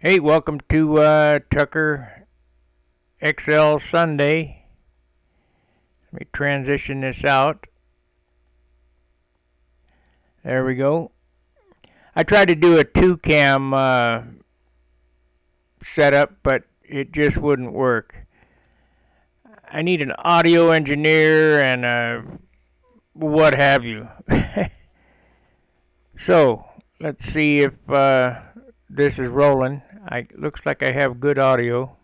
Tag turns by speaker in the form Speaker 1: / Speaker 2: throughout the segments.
Speaker 1: Hey, welcome to Tucker XL Sunday. Let me transition this out. There we go. I tried to do a two-cam setup, but it just wouldn't work. I need an audio engineer and what have you. So, let's see if this is rolling. Looks like I have good audio.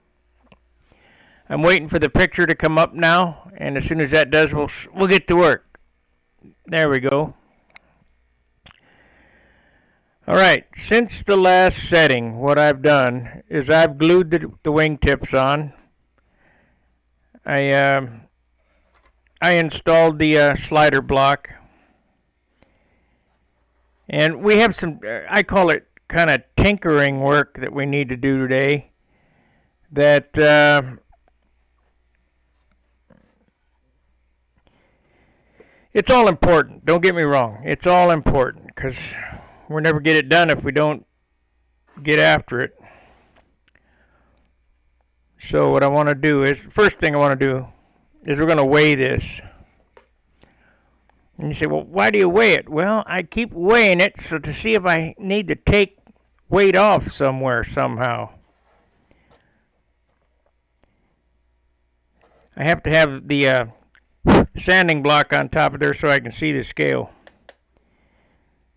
Speaker 1: I'm waiting for the picture to come up now, and as soon as that does, we'll get to work. There we go. All right, since the last setting, what I've done is I've glued the wingtips on. I installed the slider block, and we have some, I call it kind of tinkering work that we need to do today. It's all important. Don't get me wrong. It's all important because we'll never get it done if we don't get after it. So what I want to do is, first thing I want to do is we're going to weigh this. And you say, well, why do you weigh it? Well, I keep weighing it so to see if I need to take weight off somewhere somehow. I have to have the sanding block on top of there so I can see the scale.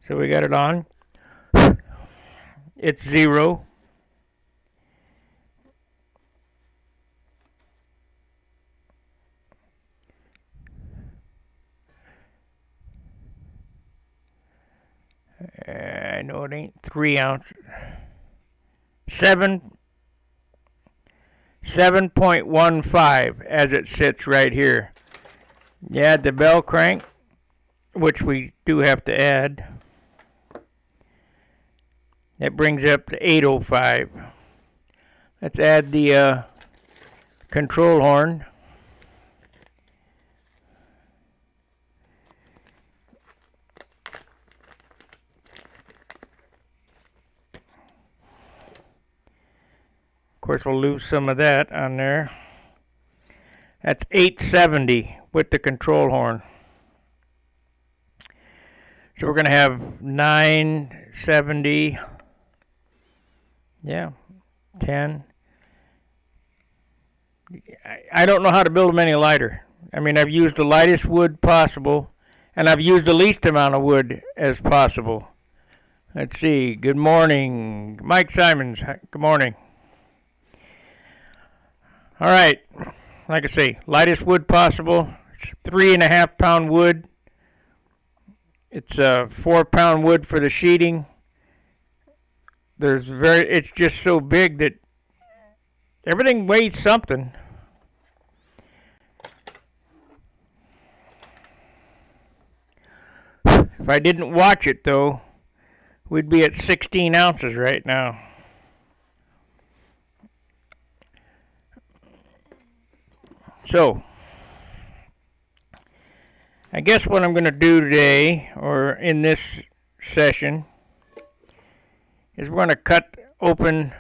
Speaker 1: So we got it on. It's 0. I know it ain't 3 ounces. 7.15 as it sits right here. You add the bell crank, which we do have to add. That brings it up to 805. Let's add the control horn. Of course, we'll lose some of that on there. That's 870 with the control horn. So we're going to have 970. Yeah, 10. I don't know how to build them any lighter. I mean, I've used the lightest wood possible, and I've used the least amount of wood as possible. Let's see. Good morning, Mike Simons. Good morning. All right. Like I say, lightest wood possible. It's 3.5 pound wood. It's 4 pound wood for the sheeting. It's just so big that everything weighs something. If I didn't watch it though, we'd be at 16 ounces right now. So, I guess what I'm going to do today, or in this session, is we're going to cut open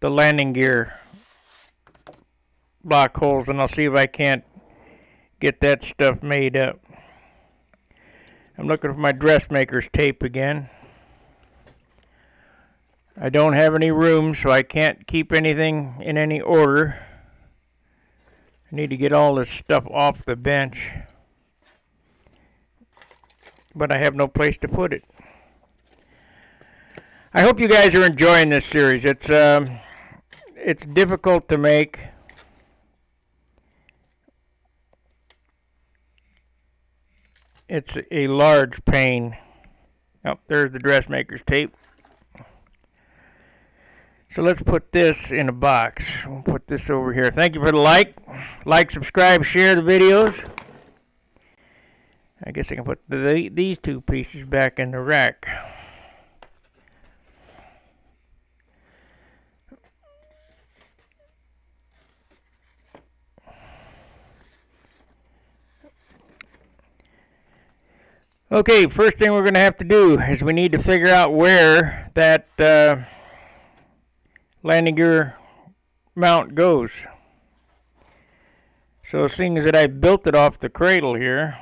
Speaker 1: the landing gear block holes, and I'll see if I can't get that stuff made up. I'm looking for my dressmaker's tape again. I don't have any room, so I can't keep anything in any order. I need to get all this stuff off the bench, but I have no place to put it. I hope you guys are enjoying this series. It's difficult to make. It's a large pain. Oh, there's the dressmaker's tape. So let's put this in a box. We'll put this over here. Thank you for the like. Like, subscribe, share the videos. I guess I can put these two pieces back in the rack. Okay, first thing we're going to have to do is we need to figure out where that landing gear mount goes. So seeing as that I built it off the cradle here,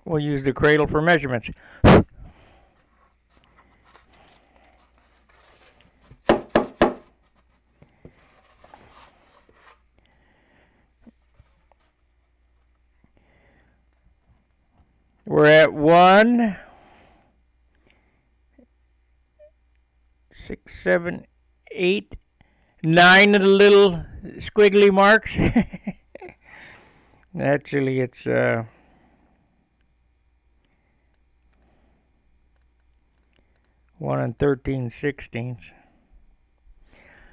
Speaker 1: we'll use the cradle for measurements. We're at 1, 6, 7, 8, 9 of the little squiggly marks. Actually, it's 1 13/16.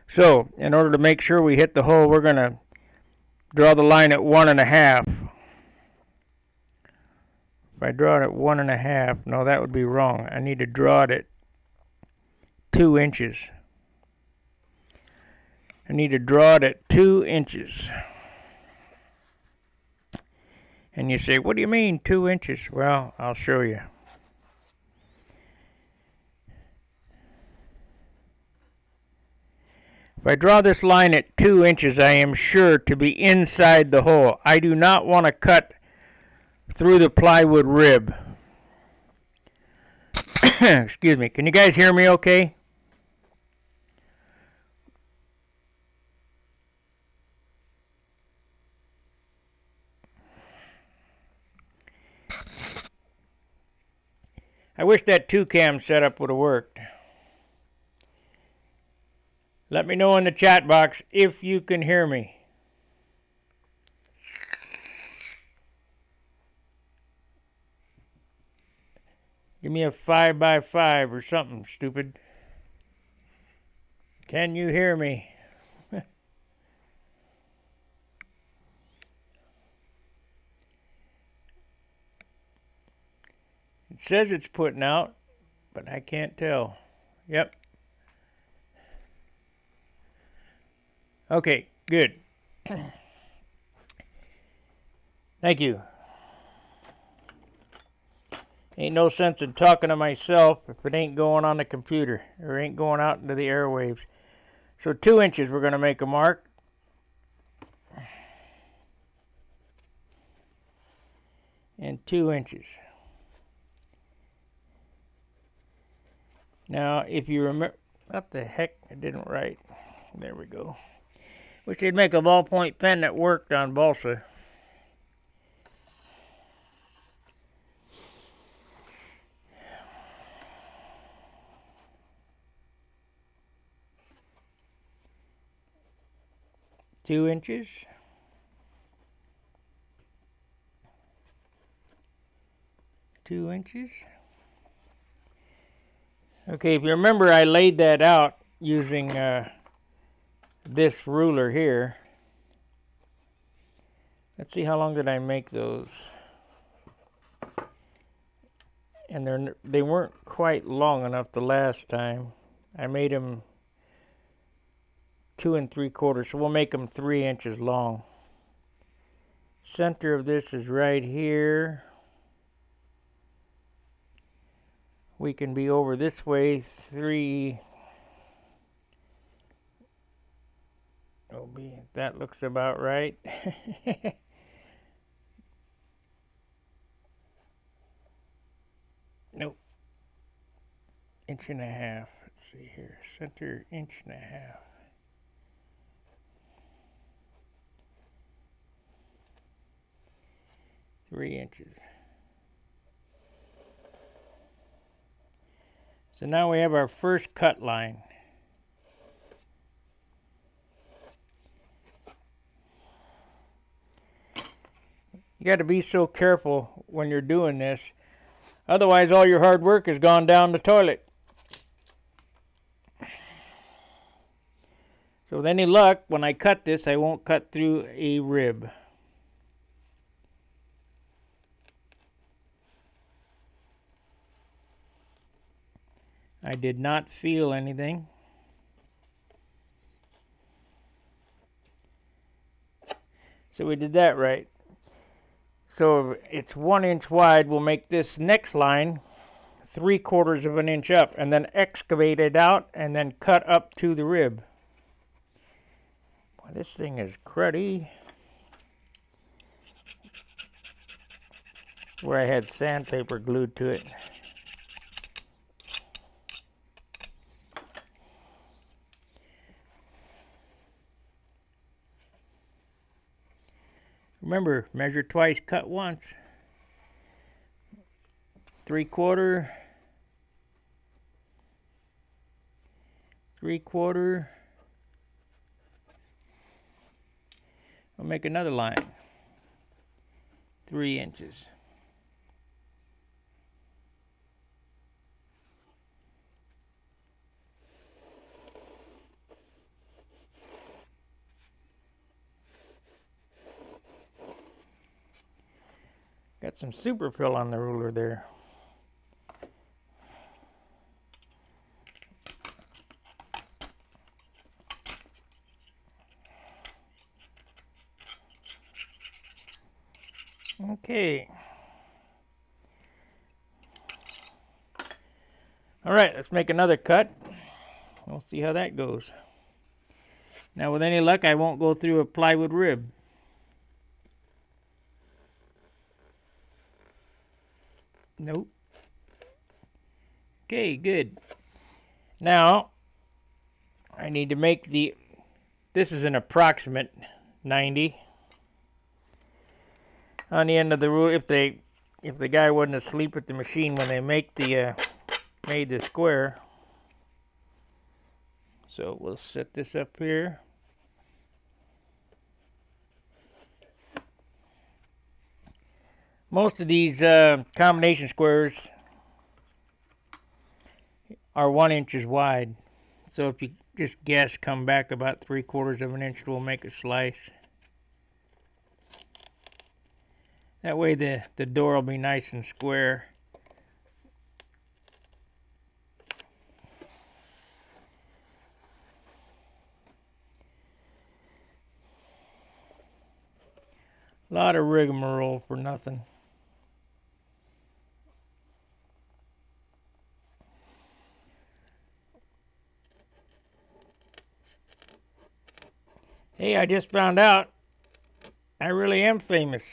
Speaker 1: So, in order to make sure we hit the hole, we're going to draw the line at 1.5. If I draw it at 1.5, no, that would be wrong. I need to draw it at 2 inches. I need to draw it at 2 inches. And you say, what do you mean 2 inches? Well, I'll show you. If I draw this line at 2 inches, I am sure to be inside the hole. I do not want to cut through the plywood rib. Excuse me. Can you guys hear me okay? I wish that 2-cam setup would have worked. Let me know in the chat box if you can hear me. Give me a 5x5 or something stupid. Can you hear me? It says it's putting out, but I can't tell. Yep. Okay, good. Thank you. Ain't no sense in talking to myself if it ain't going on the computer or ain't going out into the airwaves. So 2 inches, we're going to make a mark. And 2 inches. Now, if you remember, what the heck, I didn't write. There we go. Wish they'd make a ballpoint pen that worked on balsa. Two inches. Okay, if you remember, I laid that out using this ruler here. Let's see, how long did I make those? And they weren't quite long enough the last time. I made them 2 3/4, so we'll make them 3 inches long. Center of this is right here. We can be over this way 3. Oh, that looks about right. Nope. 1.5 inches. Let's see here. Center 1.5 inches. Three inches. So now we have our first cut line. You got to be so careful when you're doing this. Otherwise, all your hard work has gone down the toilet. So with any luck, when I cut this, I won't cut through a rib. I did not feel anything. So we did that right. So it's 1 inch wide. We'll make this next line 3/4 of an inch up, and then excavate it out and then cut up to the rib. Boy, this thing is cruddy. Where I had sandpaper glued to it. Remember, measure twice, cut once. 3/4, 3/4. I'll make another line. 3 inches. Got some super fill on the ruler there. Okay. All right, let's make another cut. We'll see how that goes. Now, with any luck, I won't go through a plywood rib. Nope. Okay, good. Now, I need to make this is an approximate 90 on the end of the rule. If the guy wasn't asleep at the machine when they made the square. So we'll set this up here. Most of these combination squares are 1 inch wide. So if you just guess, come back about 3/4 of an inch, we'll make a slice. That way the door will be nice and square. A lot of rigmarole for nothing. Hey, I just found out I really am famous.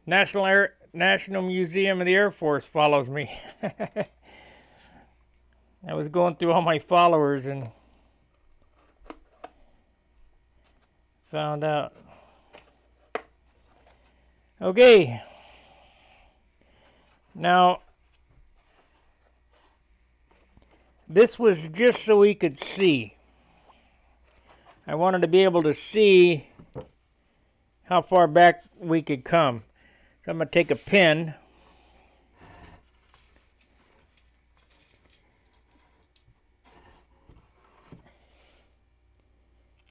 Speaker 1: National Museum of the Air Force follows me. I was going through all my followers and found out. Okay. Now, this was just so we could see. I wanted to be able to see how far back we could come. So I'm going to take a pin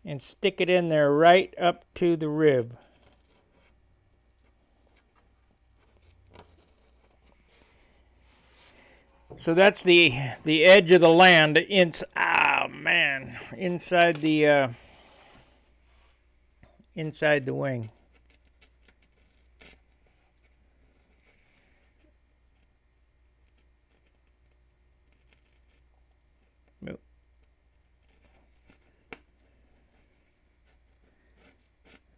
Speaker 1: and stick it in there right up to the rib. So that's the edge of the land inside the wing. Nope.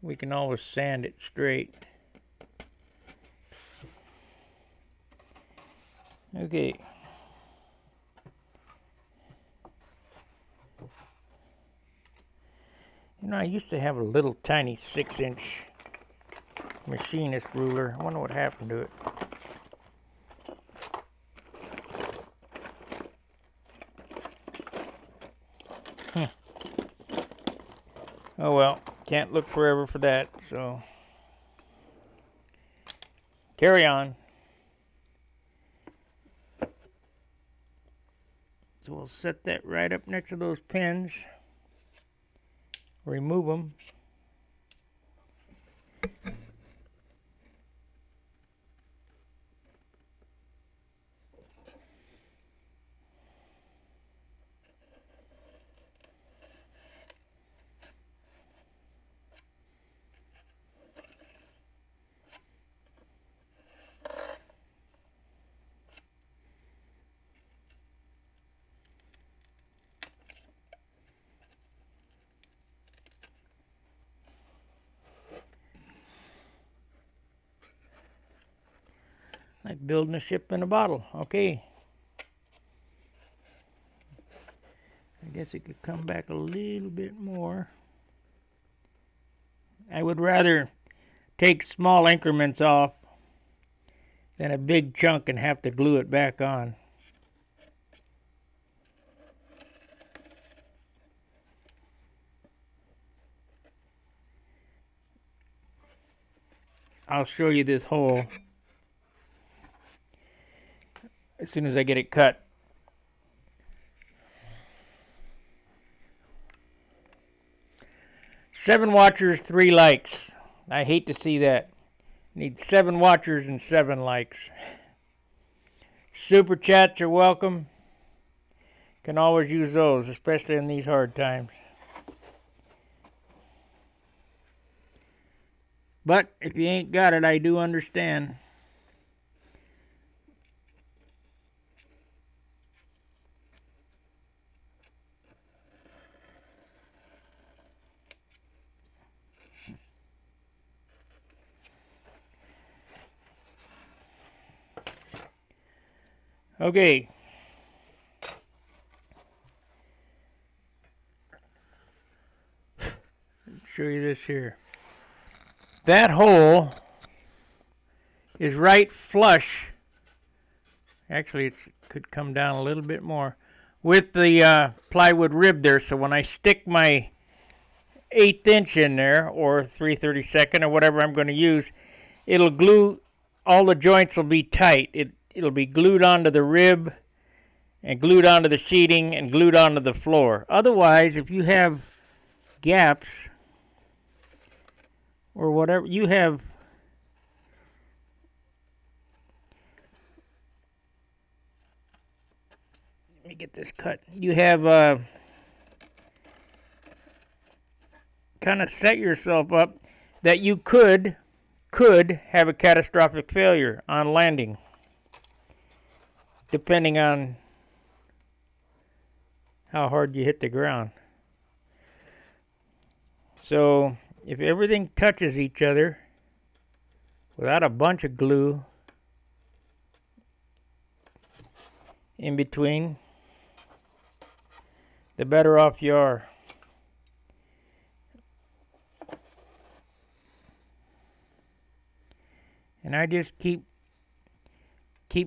Speaker 1: We can always sand it straight. Okay. You know, I used to have a little tiny 6-inch machinist ruler. I wonder what happened to it. Oh well, can't look forever for that, so carry on. So we'll set that right up next to those pins. Remove them. Like building a ship in a bottle. Okay. I guess it could come back a little bit more. I would rather take small increments off than a big chunk and have to glue it back on. I'll show you this hole as soon as I get it cut. Seven watchers, 3 likes. I hate to see that. Need 7 watchers and 7 likes. Super chats are welcome. Can always use those, especially in these hard times. But if you ain't got it, I do understand. Okay. Show you this here. That hole is right flush. Actually, it could come down a little bit more with the plywood rib there. So when I stick my 1/8 inch in there, or 3/32 or whatever I'm going to use, it'll glue. All the joints will be tight. It'll be glued onto the rib and glued onto the sheeting and glued onto the floor. Otherwise, if you have gaps or whatever, you have let me get this cut. You have kind of set yourself up that you could have a catastrophic failure on landing, depending on how hard you hit the ground. So if everything touches each other without a bunch of glue in between, the better off you are. And I just keep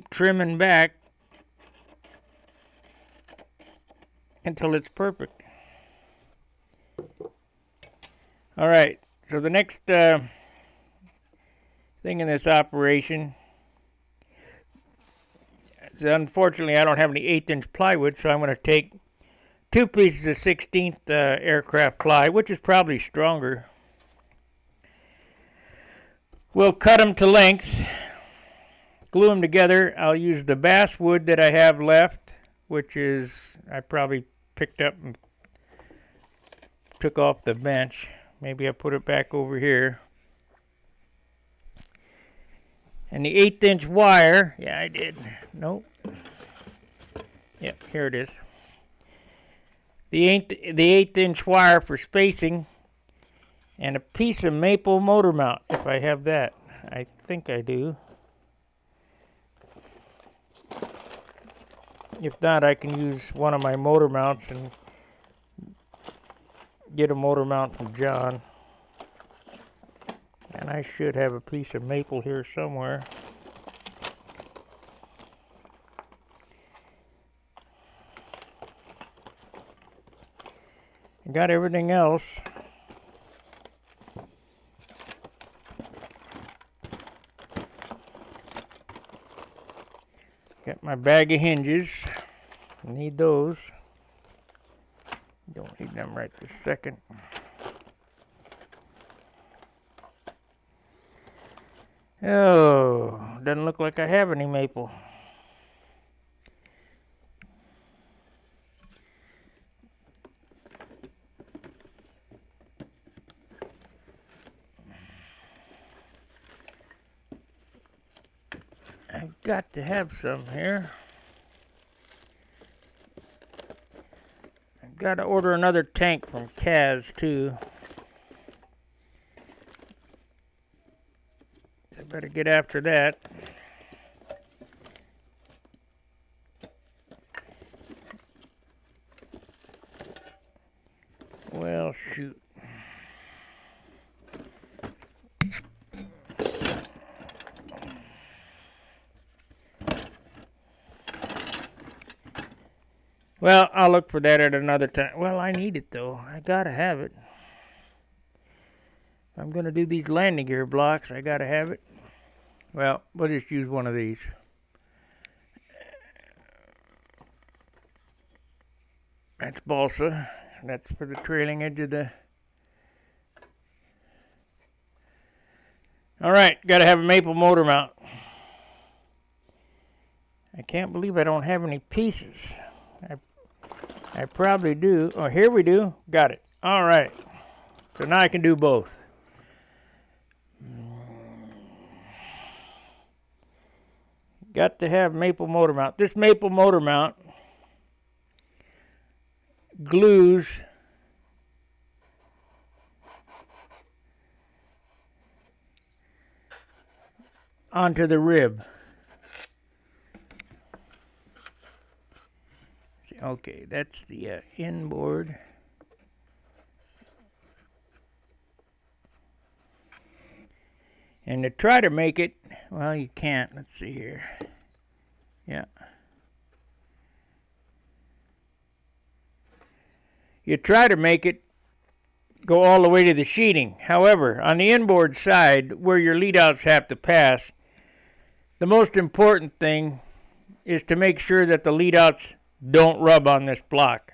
Speaker 1: trimming back until it's perfect. All right, so the next thing in this operation is, unfortunately, I don't have any 1/8 inch plywood, so I'm going to take 2 pieces of 16th aircraft ply, which is probably stronger. We'll cut them to length, glue them together. I'll use the basswood that I have left, which is, I probably picked up and took off the bench. Maybe I put it back over here. And the 1/8 inch wire, yeah, I did. Nope. Yep, here it is. The 1/8 inch wire for spacing, and a piece of maple motor mount, if I have that. I think I do. If not, I can use one of my motor mounts and get a motor mount from John. And I should have a piece of maple here somewhere. Got everything else. Got my bag of hinges. Need those. Don't need them right this second. Oh, doesn't look like I have any maple. I've got to have some here. I've got to order another tank from Kaz too. So I better get after that. shoot. Well, I'll look for that at another time. Well, I need it though. I gotta have it. If I'm gonna do these landing gear blocks, I gotta have it. Well, we'll just use one of these. That's balsa. That's for the trailing edge of the... Alright, gotta have a maple motor mount. I can't believe I don't have any pieces. I probably do. Oh, here we do. Got it. Alright. So now I can do both. Got to have maple motor mount. This maple motor mount glues onto the rib. Okay, that's the inboard. And to try to make it, well, you can't. Let's see here. Yeah. You try to make it go all the way to the sheeting. However, on the inboard side, where your lead outs have to pass, the most important thing is to make sure that the lead outs don't rub on this block.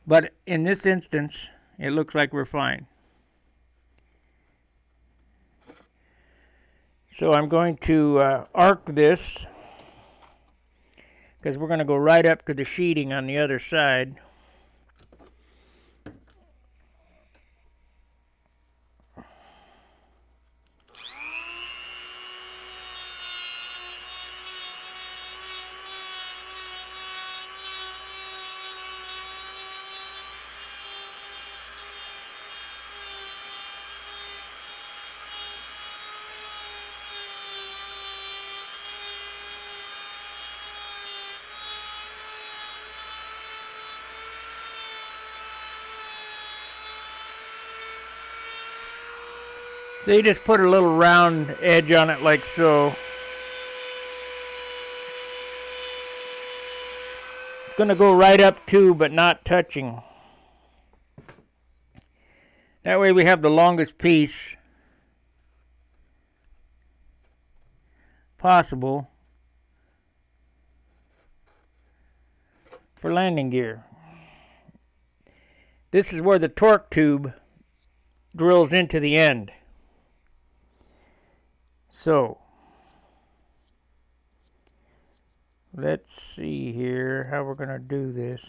Speaker 1: But in this instance, it looks like we're fine. So I'm going to arc this, because we're going to go right up to the sheeting on the other side. So you just put a little round edge on it like so. It's going to go right up to, but not touching. That way we have the longest piece possible for landing gear. This is where the torque tube drills into the end. So, let's see here how we're going to do this.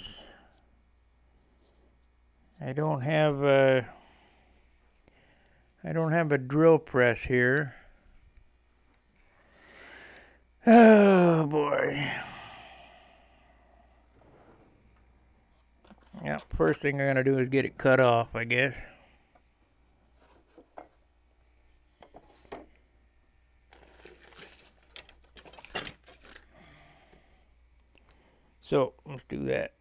Speaker 1: I don't have a drill press here. Oh boy. Yep, first thing I'm going to do is get it cut off, I guess. So, let's do that.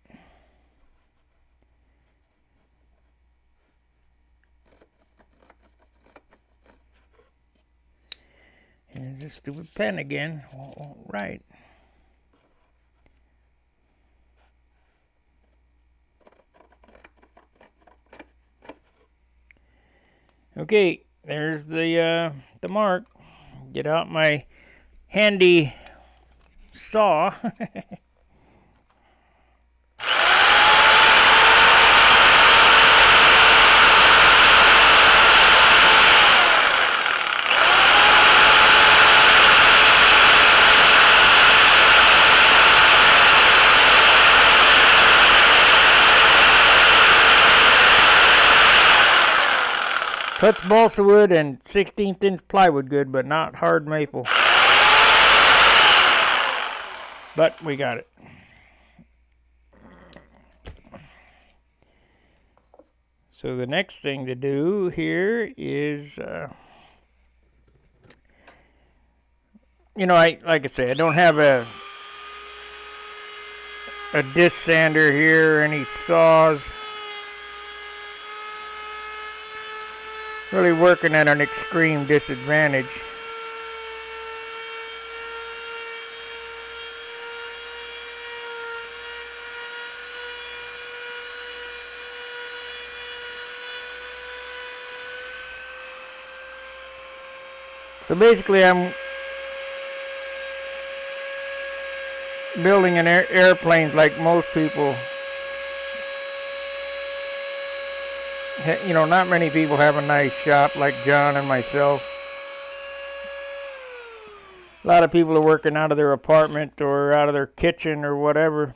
Speaker 1: Here's this stupid pen again. Won't write. Okay, there's the mark. Get out my handy saw. Cuts balsa wood and 16th inch plywood good, but not hard maple. But we got it. So the next thing to do here is, you know, like I say, I don't have a a disc sander here, any saws. Really working at an extreme disadvantage. So basically I'm building an airplanes like most people. You know, not many people have a nice shop like John and myself. A lot of people are working out of their apartment or out of their kitchen or whatever.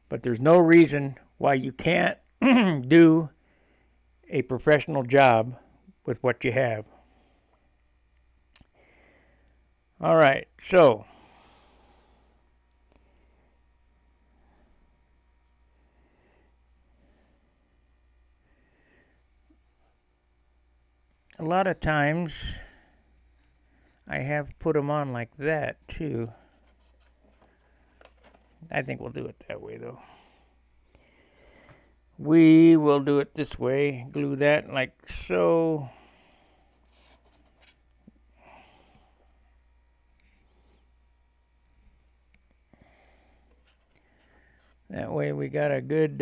Speaker 1: But there's no reason why you can't do a professional job with what you have. All right, so a lot of times I have put them on like that too. I think we'll do it that way though. We will do it this way. Glue that like so. That way we got a good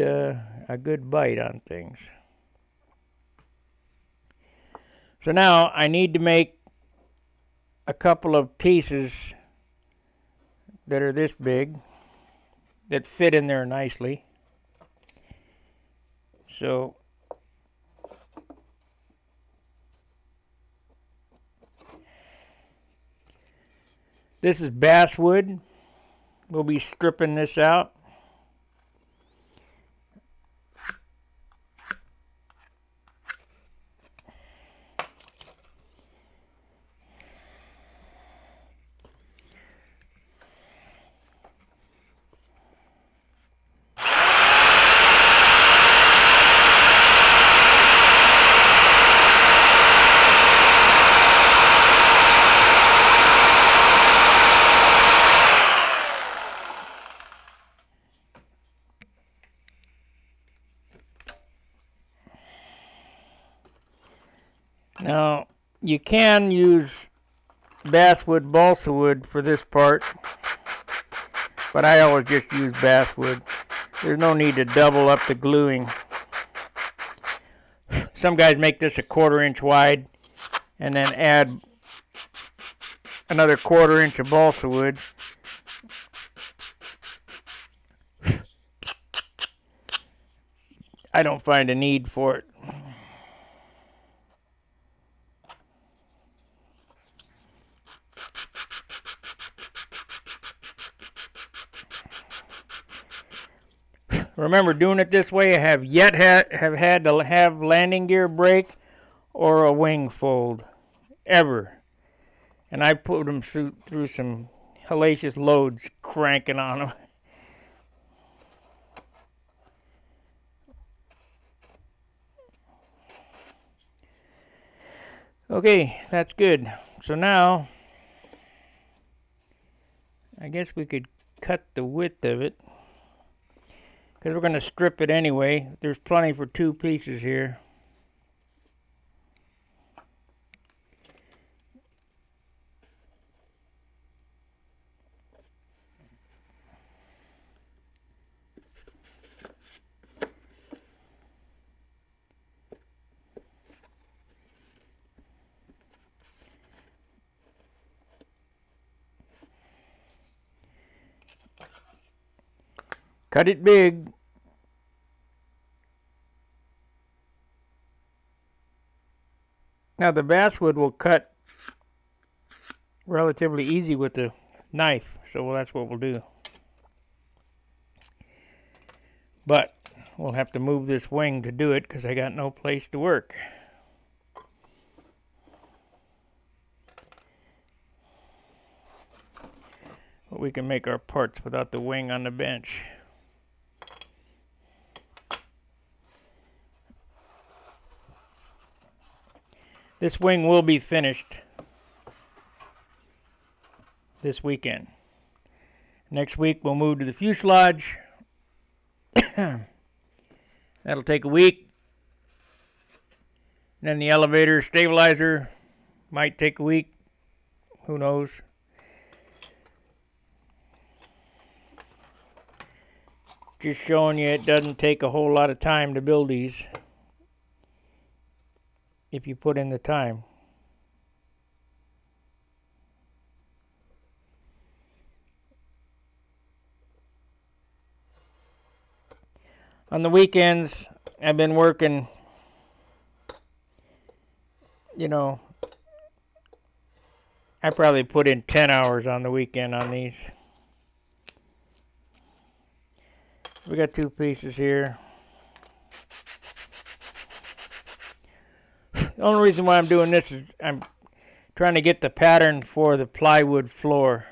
Speaker 1: bite on things. So now I need to make a couple of pieces that are this big that fit in there nicely. So this is basswood. We'll be stripping this out. Now, you can use basswood balsa wood for this part, but I always just use basswood. There's no need to double up the gluing. Some guys make this a 1/4 inch wide and then add another 1/4 inch of balsa wood. I don't find a need for it. Remember, doing it this way, I have had to have landing gear break or a wing fold, ever. And I put them through some hellacious loads cranking on them. Okay, that's good. So now, I guess we could cut the width of it, because we're going to strip it anyway. There's plenty for 2 pieces here. Cut it big. Now the basswood will cut relatively easy with the knife, so that's what we'll do. But we'll have to move this wing to do it because I got no place to work. But we can make our parts without the wing on the bench. This wing will be finished this weekend. Next week we'll move to the fuselage. That'll take a week. And then the elevator stabilizer might take a week. Who knows? Just showing you it doesn't take a whole lot of time to build these if you put in the time. On the weekends, I've been working, you know, I probably put in 10 hours on the weekend on these. We got 2 pieces here. The only reason why I'm doing this is I'm trying to get the pattern for the plywood floor.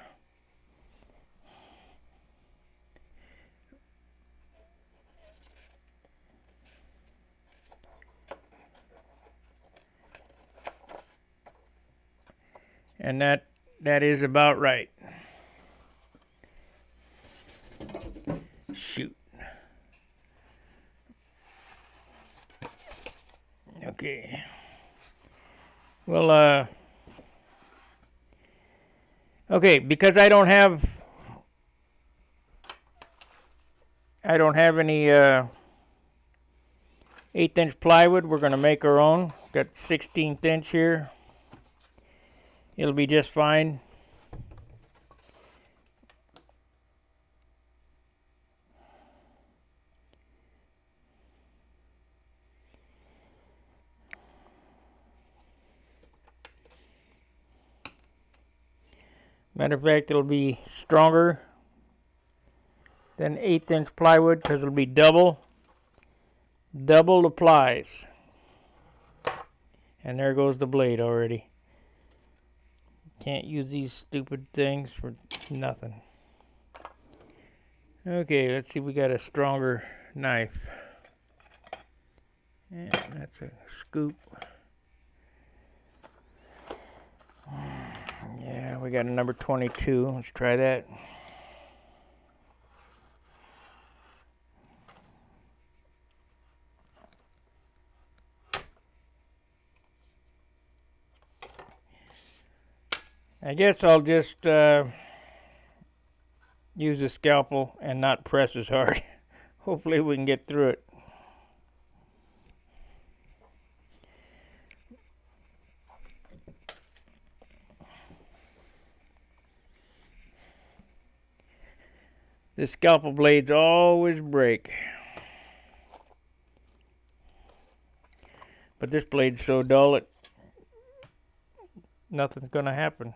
Speaker 1: And that is about right. Shoot. Okay. Well, okay, because I don't have any 1/8 inch plywood, we're going to make our own. Got 16th inch here. It'll be just fine. Matter of fact, it'll be stronger than 1/8 inch plywood because it'll be double the plies. And there goes the blade already. Can't use these stupid things for nothing. Okay, let's see if we got a stronger knife. And that's a scoop. Yeah, we got a number 22. Let's try that. I guess I'll just use a scalpel and not press as hard. Hopefully we can get through it. The scalpel blades always break. But this blade's so dull it nothing's gonna happen.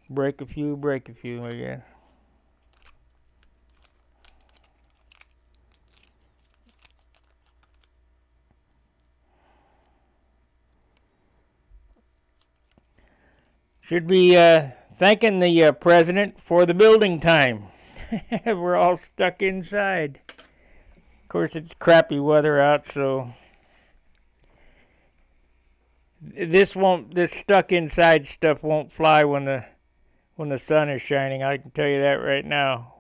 Speaker 1: Break a few, I guess. Should be thanking the president for the building time. We're all stuck inside. Of course, it's crappy weather out, so this stuck inside stuff won't fly when the sun is shining. I can tell you that right now.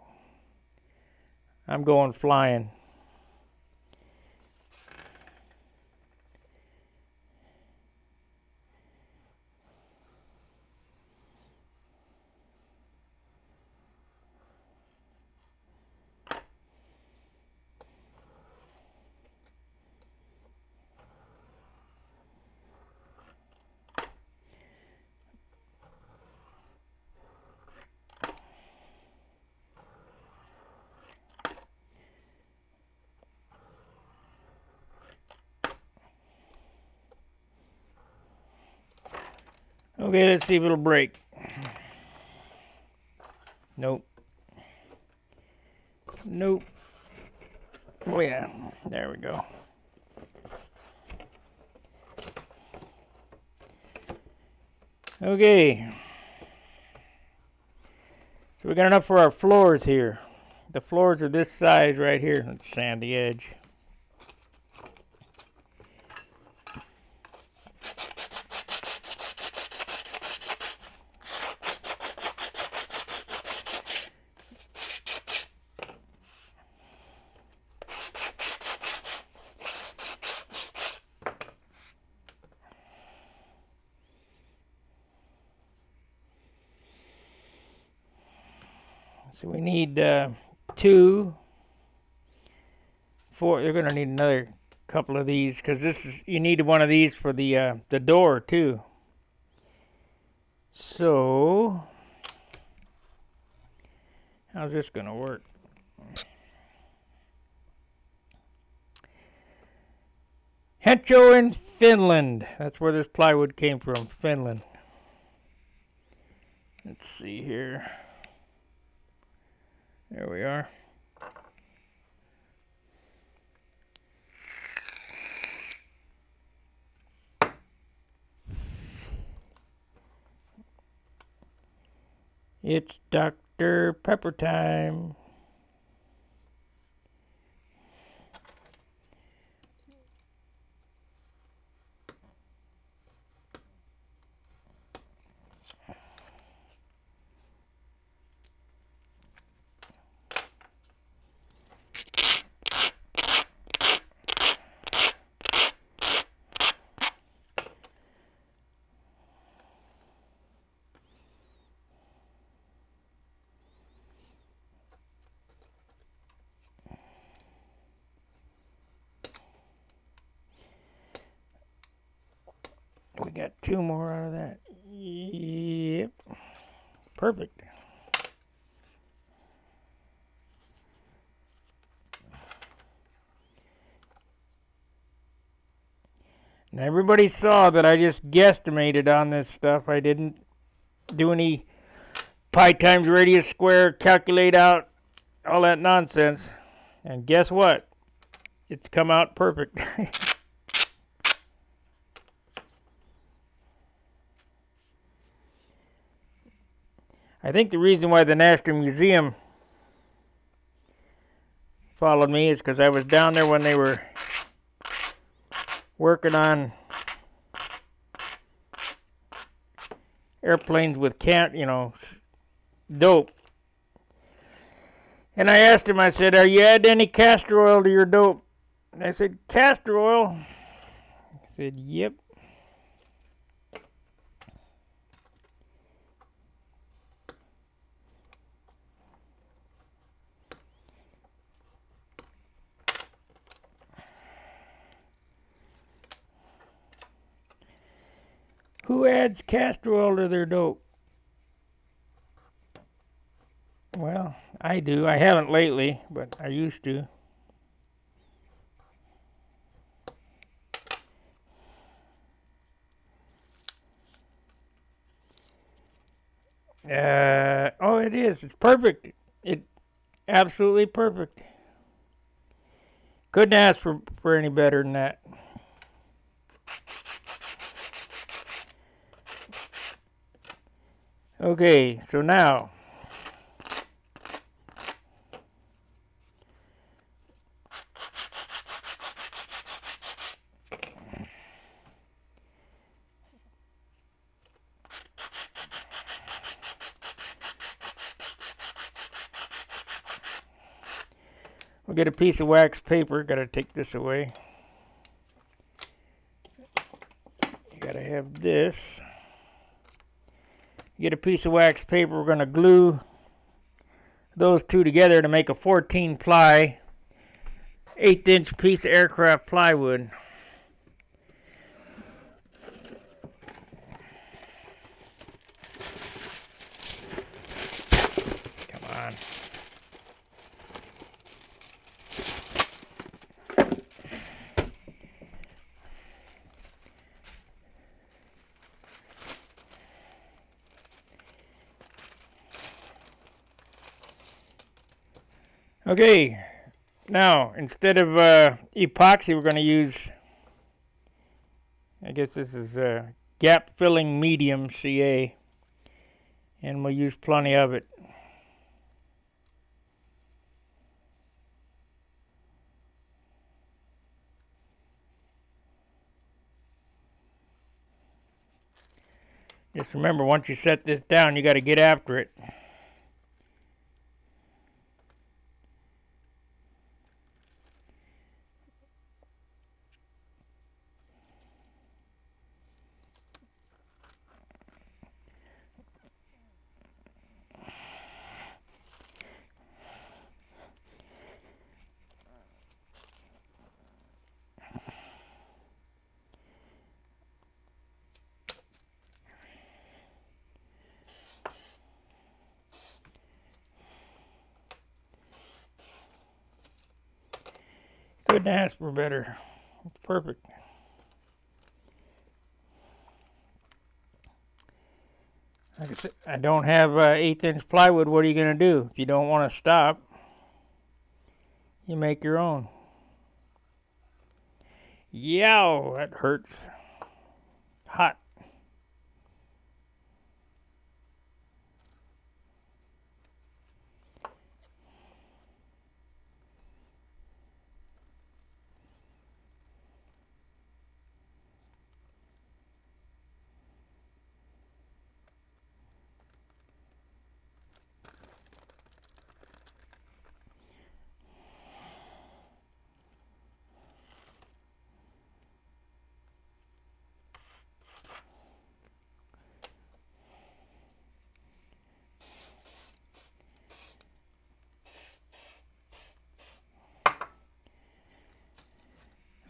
Speaker 1: I'm going flying. Okay, let's see if it'll break. Nope. Nope. Oh yeah, there we go. Okay. So we got enough for our floors here. The floors are this size right here. Let's sand the edge. So we need 2, 4. You're going to need another couple of these because you need one of these for the door too. So how's this going to work? Hencho in Finland. That's where this plywood came from, Finland. Let's see here. There we are. It's Dr. Pepper time. We got 2 more out of that. Yep. Perfect. Now everybody saw that I just guesstimated on this stuff. I didn't do any pi times radius square, calculate out all that nonsense. And guess what? It's come out perfect. I think the reason why the National Museum followed me is because I was down there when they were working on airplanes with dope. And I asked him, I said, "Are you adding any castor oil to your dope?" And I said, "Castor oil?" He said, "Yep." Who adds castor oil to their dope? Well, I do. I haven't lately, but I used to. Oh, it is. It's perfect. It's absolutely perfect. Couldn't ask for any better than that. Okay, so now we'll get a piece of wax paper. Got to take this away. You got to have this. Get a piece of wax paper. We're going to glue those two together to make a 14 ply 1/8 inch piece of aircraft plywood. Come on. Okay, now instead of epoxy, we're going to use, I guess this is gap filling medium CA, and we'll use plenty of it. Just remember, once you set this down, you got to get after it. Couldn't ask for better. It's perfect. Like I said, I don't have 1/8" plywood. What are you going to do? If you don't want to stop, you make your own. Yow, that hurts. Hot.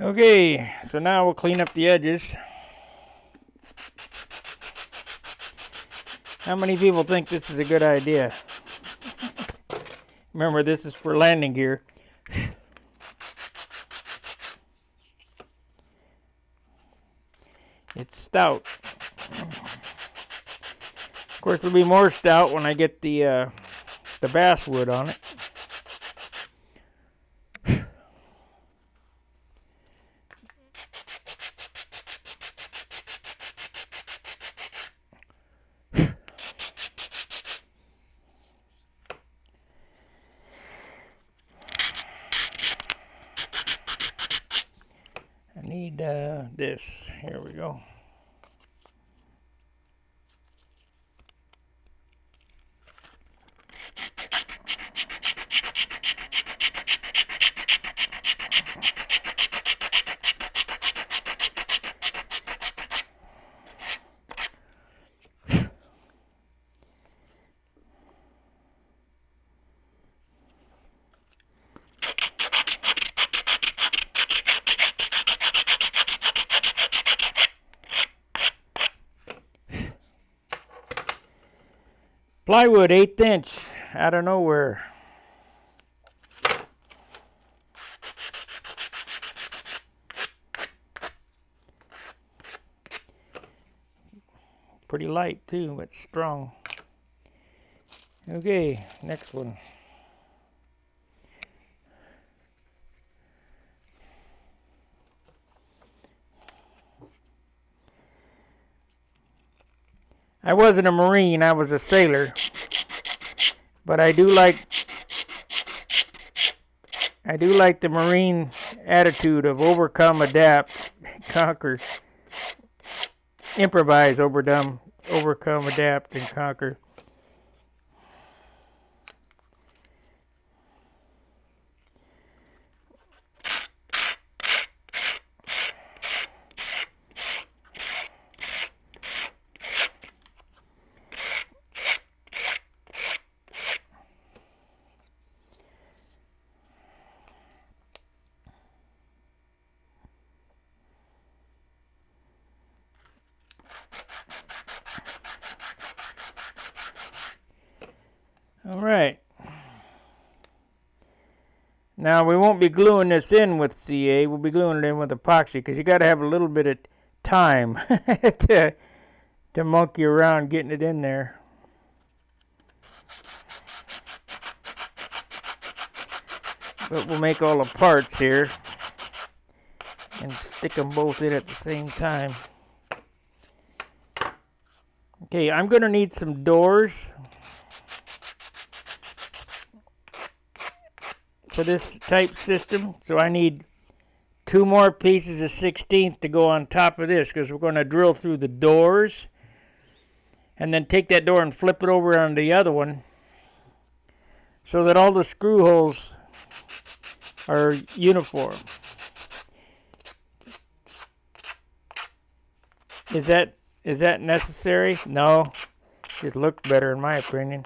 Speaker 1: Okay, so now we'll clean up the edges. How many people think this is a good idea? Remember, this is for landing gear. It's stout. Of course, it'll be more stout when I get the basswood on it. I need this. Here we go. Plywood, 1/8" out of nowhere. Pretty light too, but strong. Okay, next one. I wasn't a Marine, I was a sailor. But I do like the Marine attitude of overcome, adapt, conquer, improvise, overcome, adapt, and conquer. All right. Now we won't be gluing this in with CA. We'll be gluing it in with epoxy because you got to have a little bit of time to monkey around getting it in there. But we'll make all the parts here and stick them both in at the same time. Okay, I'm going to need some doors for this type system, so I need 2 more pieces of 16th to go on top of this because we're going to drill through the doors and then take that door and flip it over on the other one so that all the screw holes are uniform. Is that necessary? No. Just looks better in my opinion.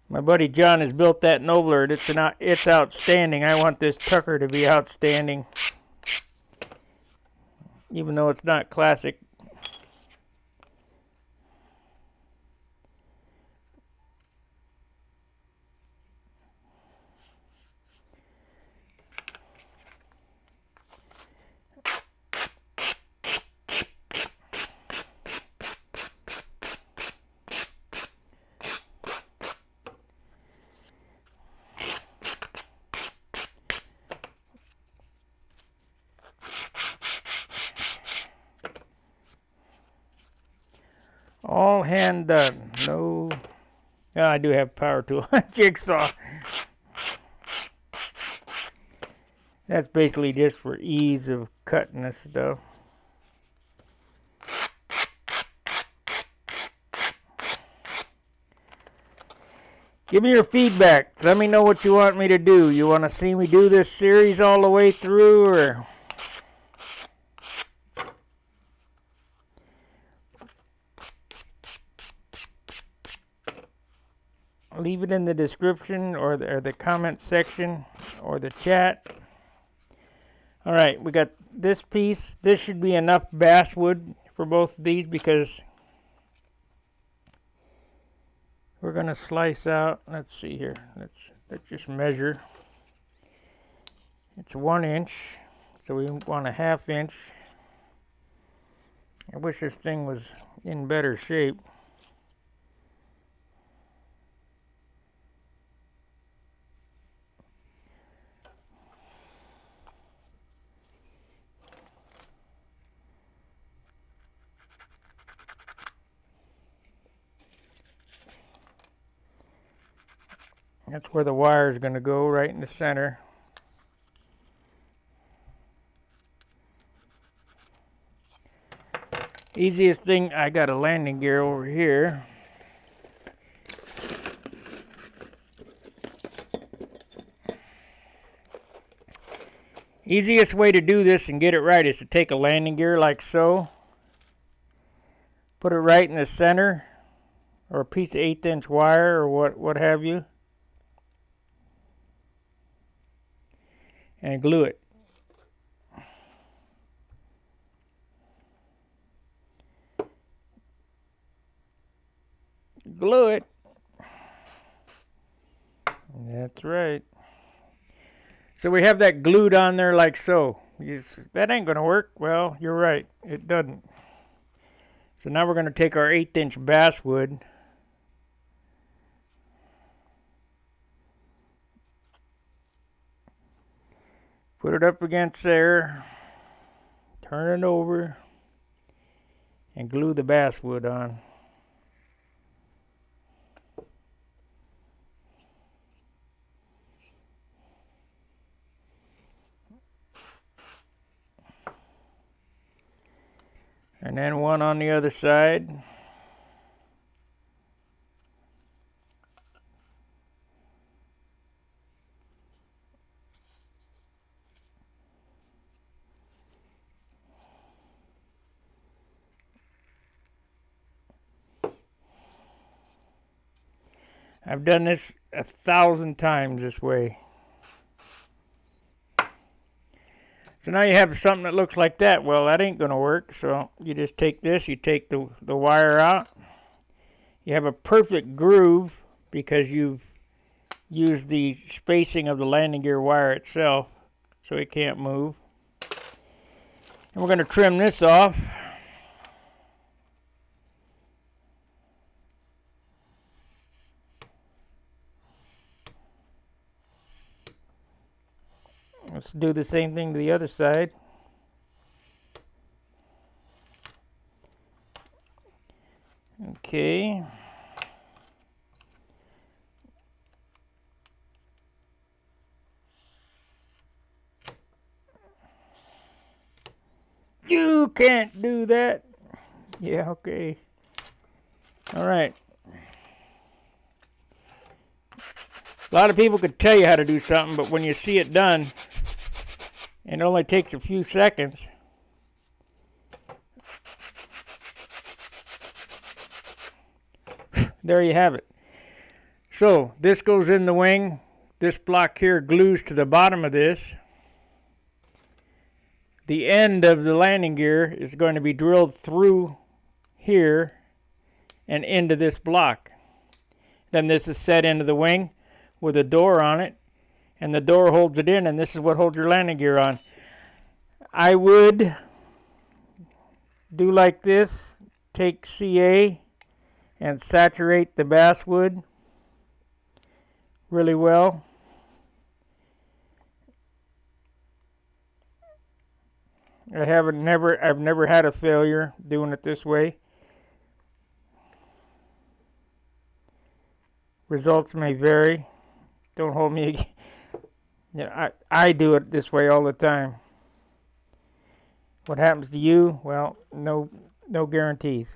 Speaker 1: My buddy John has built that Nobler. It's outstanding. I want this Tucker to be outstanding. even though it's not classic. All hand done. No. Yeah, I do have power tool. Jigsaw. That's basically just for ease of cutting this stuff. Give me your feedback. Let me know what you want me to do. You want to see me do this series all the way through, or leave it in the description or the comment section or the chat. Alright, we got this piece. This should be enough basswood for both of these because we're going to slice out. Let's see here. Let's just measure. It's 1 inch, so we want a 1/2 inch. I wish this thing was in better shape. That's where the wire is going to go, right in the center. Easiest thing, I got a landing gear over here. Easiest way to do this and get it right is to take a landing gear like so. Put it right in the center, or a piece of 1/8 inch wire, or what have you. And glue it. Glue it. That's right. So we have that glued on there like so. That ain't going to work. Well, you're right. It doesn't. So now we're going to take our 1/8 inch basswood. Put it up against there, turn it over, and glue the basswood on. And then one on the other side. I've done this 1,000 times this way. So now you have something that looks like that. Well, that ain't going to work. So you just take this, you take the wire out. You have a perfect groove because you've used the spacing of the landing gear wire itself, so it can't move. And we're going to trim this off. Let's do the same thing to the other side. Okay. You can't do that. Yeah, okay. All right. A lot of people could tell you how to do something, but when you see it done, and it only takes a few seconds. There you have it. So this goes in the wing. This block here glues to the bottom of this. the end of the landing gear is going to be drilled through here and into this block. Then this is set into the wing with a door on it, and the door holds it in, and this is what holds your landing gear on. I would do like this, take CA and saturate the basswood really well. I've never had a failure doing it this way. Results may vary. Don't hold me. I do it this way all the time. What happens to you? Well, no guarantees.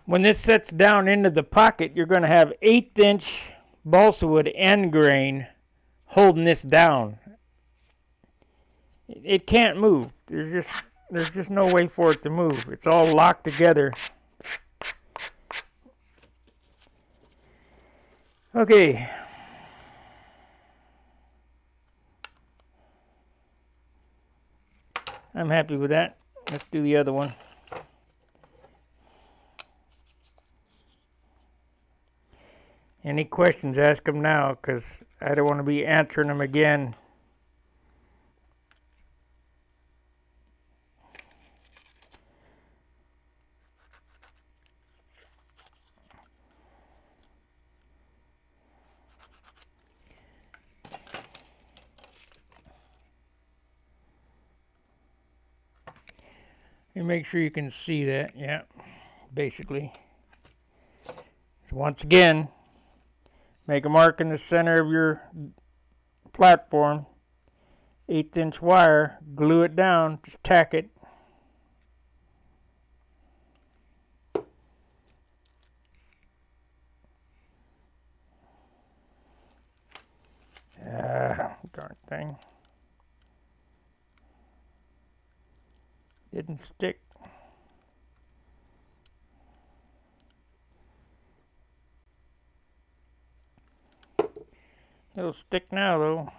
Speaker 1: When this sets down into the pocket, you're going to have 1/8 inch balsa wood end grain holding this down. It can't move. There's just no way for it to move. It's all locked together. Okay. I'm happy with that. Let's do the other one. Any questions, ask them now, because I don't want to be answering them again. And make sure you can see that, yeah, basically. So once again, make a mark in the center of your platform, 1/8 inch wire, glue it down, just tack it. Darn thing. Didn't stick. It'll stick now though.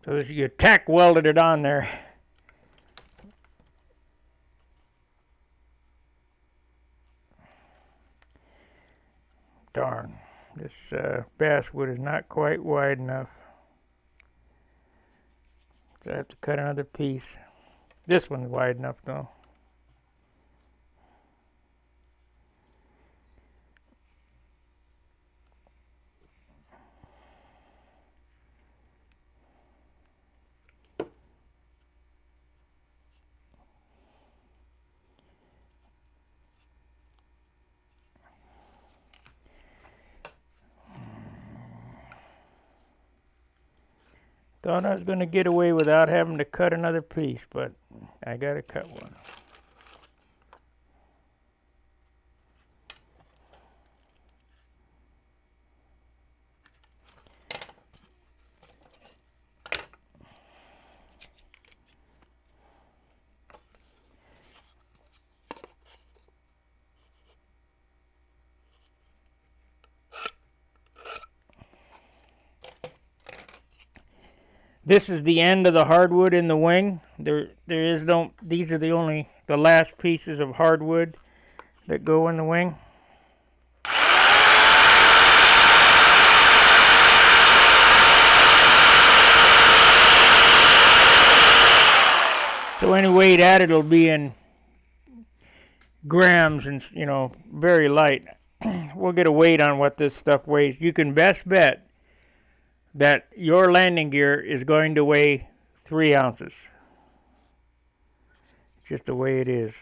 Speaker 1: So you tack welded it on there. Darn, this basswood is not quite wide enough. So I have to cut another piece. This one's wide enough though. Thought I was going to get away without having to cut another piece, but I got to cut one. This is the end of the hardwood in the wing. There is no, these are the last pieces of hardwood that go in the wing. So any weight added will be in grams and, very light. We'll get a weight on what this stuff weighs. You can best bet that your landing gear is going to weigh 3 ounces. Just the way it is.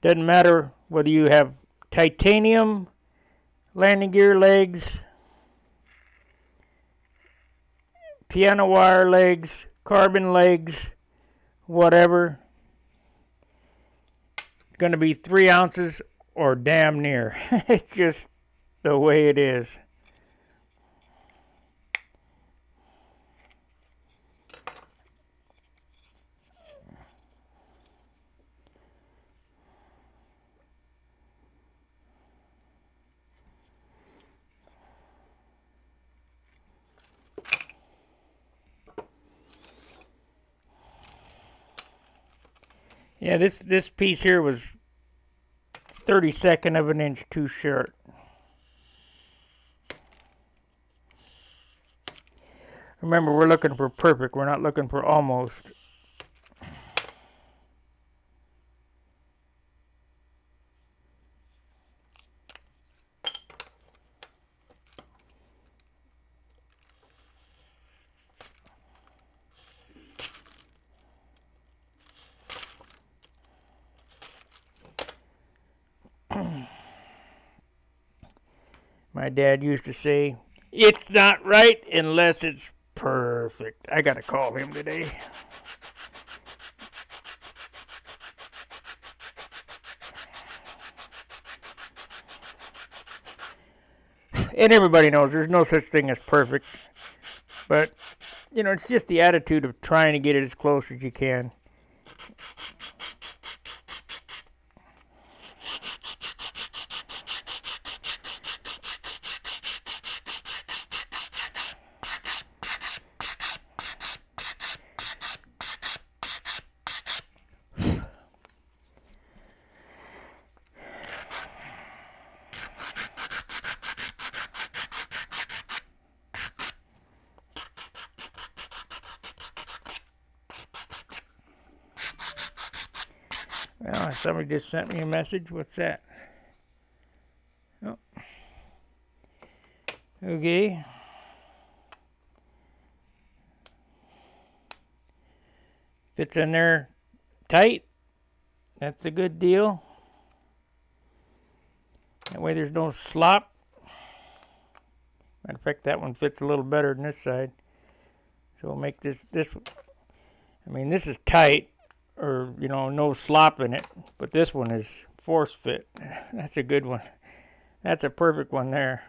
Speaker 1: Doesn't matter whether you have titanium landing gear legs, piano wire legs, carbon legs, whatever, it's going to be 3 ounces or damn near. It's just the way it is. Yeah, this piece here was 32nd of an inch too short. Remember, we're looking for perfect. We're not looking for almost. My dad used to say, "It's not right unless it's perfect." I gotta call him today. And everybody knows there's no such thing as perfect. But, you know, it's just the attitude of trying to get it as close as you can. Well, somebody just sent me a message. What's that? Oh. Okay. Fits in there tight. That's a good deal. That way there's no slop. Matter of fact, that one fits a little better than this side. So we'll make this, I mean, this is tight, or, you know, no slop in it. But this one is force fit. That's a good one. That's a perfect one there.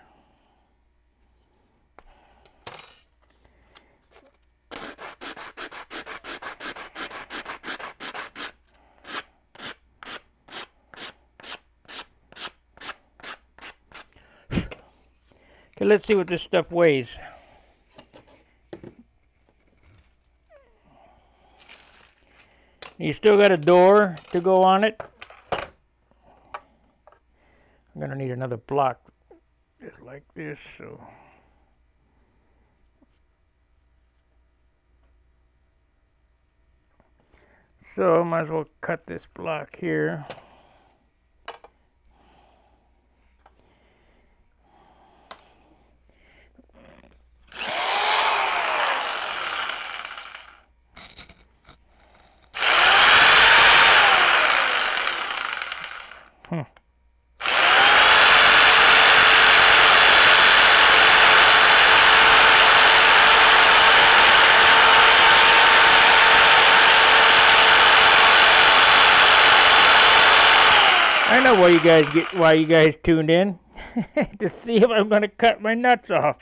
Speaker 1: Okay, let's see what this stuff weighs. You still got a door to go on it. I'm gonna need another block just like this, so I might as well cut this block here. I know why you guys tuned in to see if I'm going to cut my nuts off.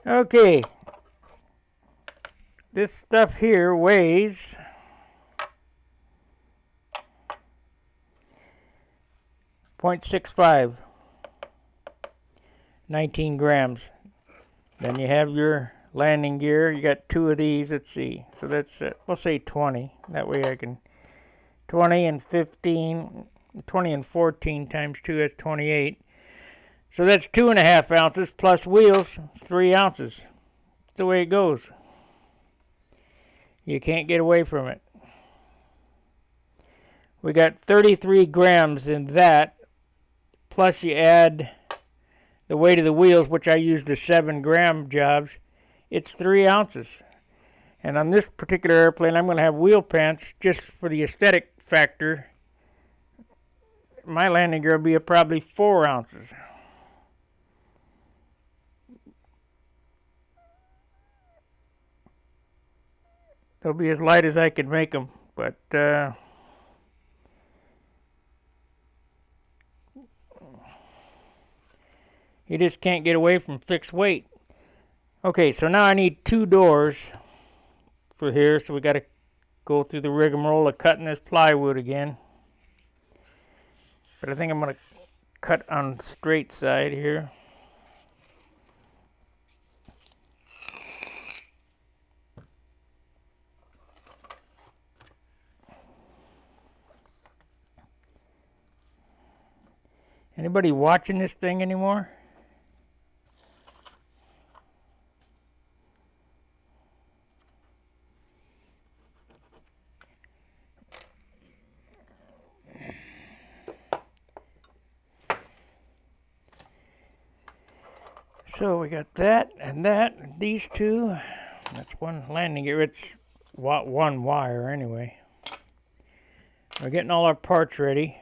Speaker 1: Okay, this stuff here weighs 0.65, 19 grams. Then you have your landing gear. You got 2 of these. Let's see. So that's, we'll say 20. That way I can, 20 and 15, 20 and 14 times 2, that's 28. So that's 2.5 ounces plus wheels, 3 ounces. That's the way it goes. You can't get away from it. We got 33 grams in that, plus you add the weight of the wheels, which I use the 7-gram jobs. It's 3 ounces. And on this particular airplane, I'm going to have wheel pants just for the aesthetic factor. My landing gear will be probably 4 ounces. They'll be as light as I can make them, but you just can't get away from fixed weight. Okay, so now I need 2 doors for here, so we got to go through the rigmarole of cutting this plywood again. But I think I'm going to cut on the straight side here. Anybody watching this thing anymore? So we got that and that, and these 2. That's one landing gear. It's 1 wire anyway. We're getting all our parts ready.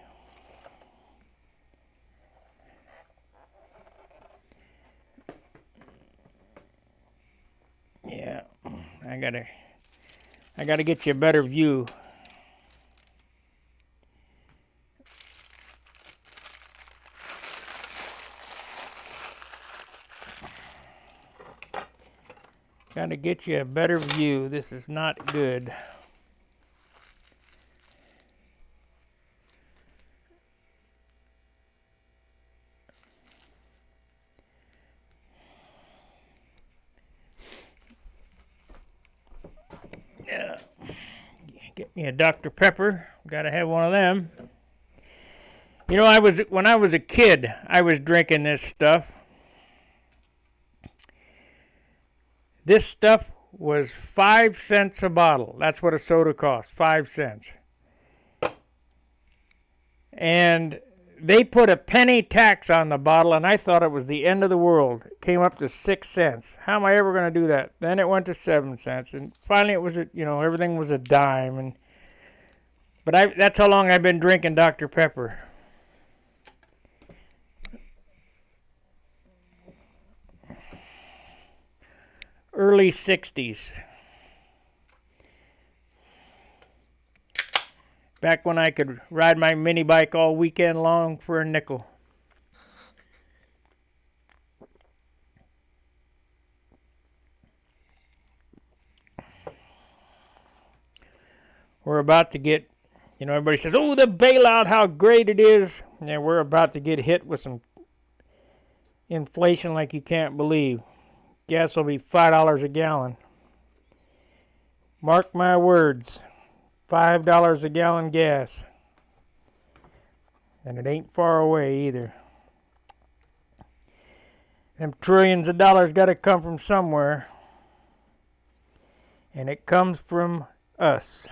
Speaker 1: Yeah, I gotta get you a better view. Gotta get you a better view. This is not good. Yeah. Get me a Dr. Pepper. Gotta have one of them. You know, when I was a kid, I was drinking this stuff. This stuff was 5 cents a bottle. That's what a soda cost, 5 cents. And they put a penny tax on the bottle, and I thought it was the end of the world. It came up to 6 cents. How am I ever going to do that? Then it went to 7 cents, and finally it was, everything was a dime. But that's how long I've been drinking Dr. Pepper. Early 60s. Back when I could ride my mini bike all weekend long for a nickel. We're about to get, everybody says, oh, the bailout, how great it is. Yeah, we're about to get hit with some inflation like you can't believe. Gas will be $5 a gallon. Mark my words, $5 a gallon gas. And it ain't far away either. Them trillions of dollars got to come from somewhere. And it comes from us.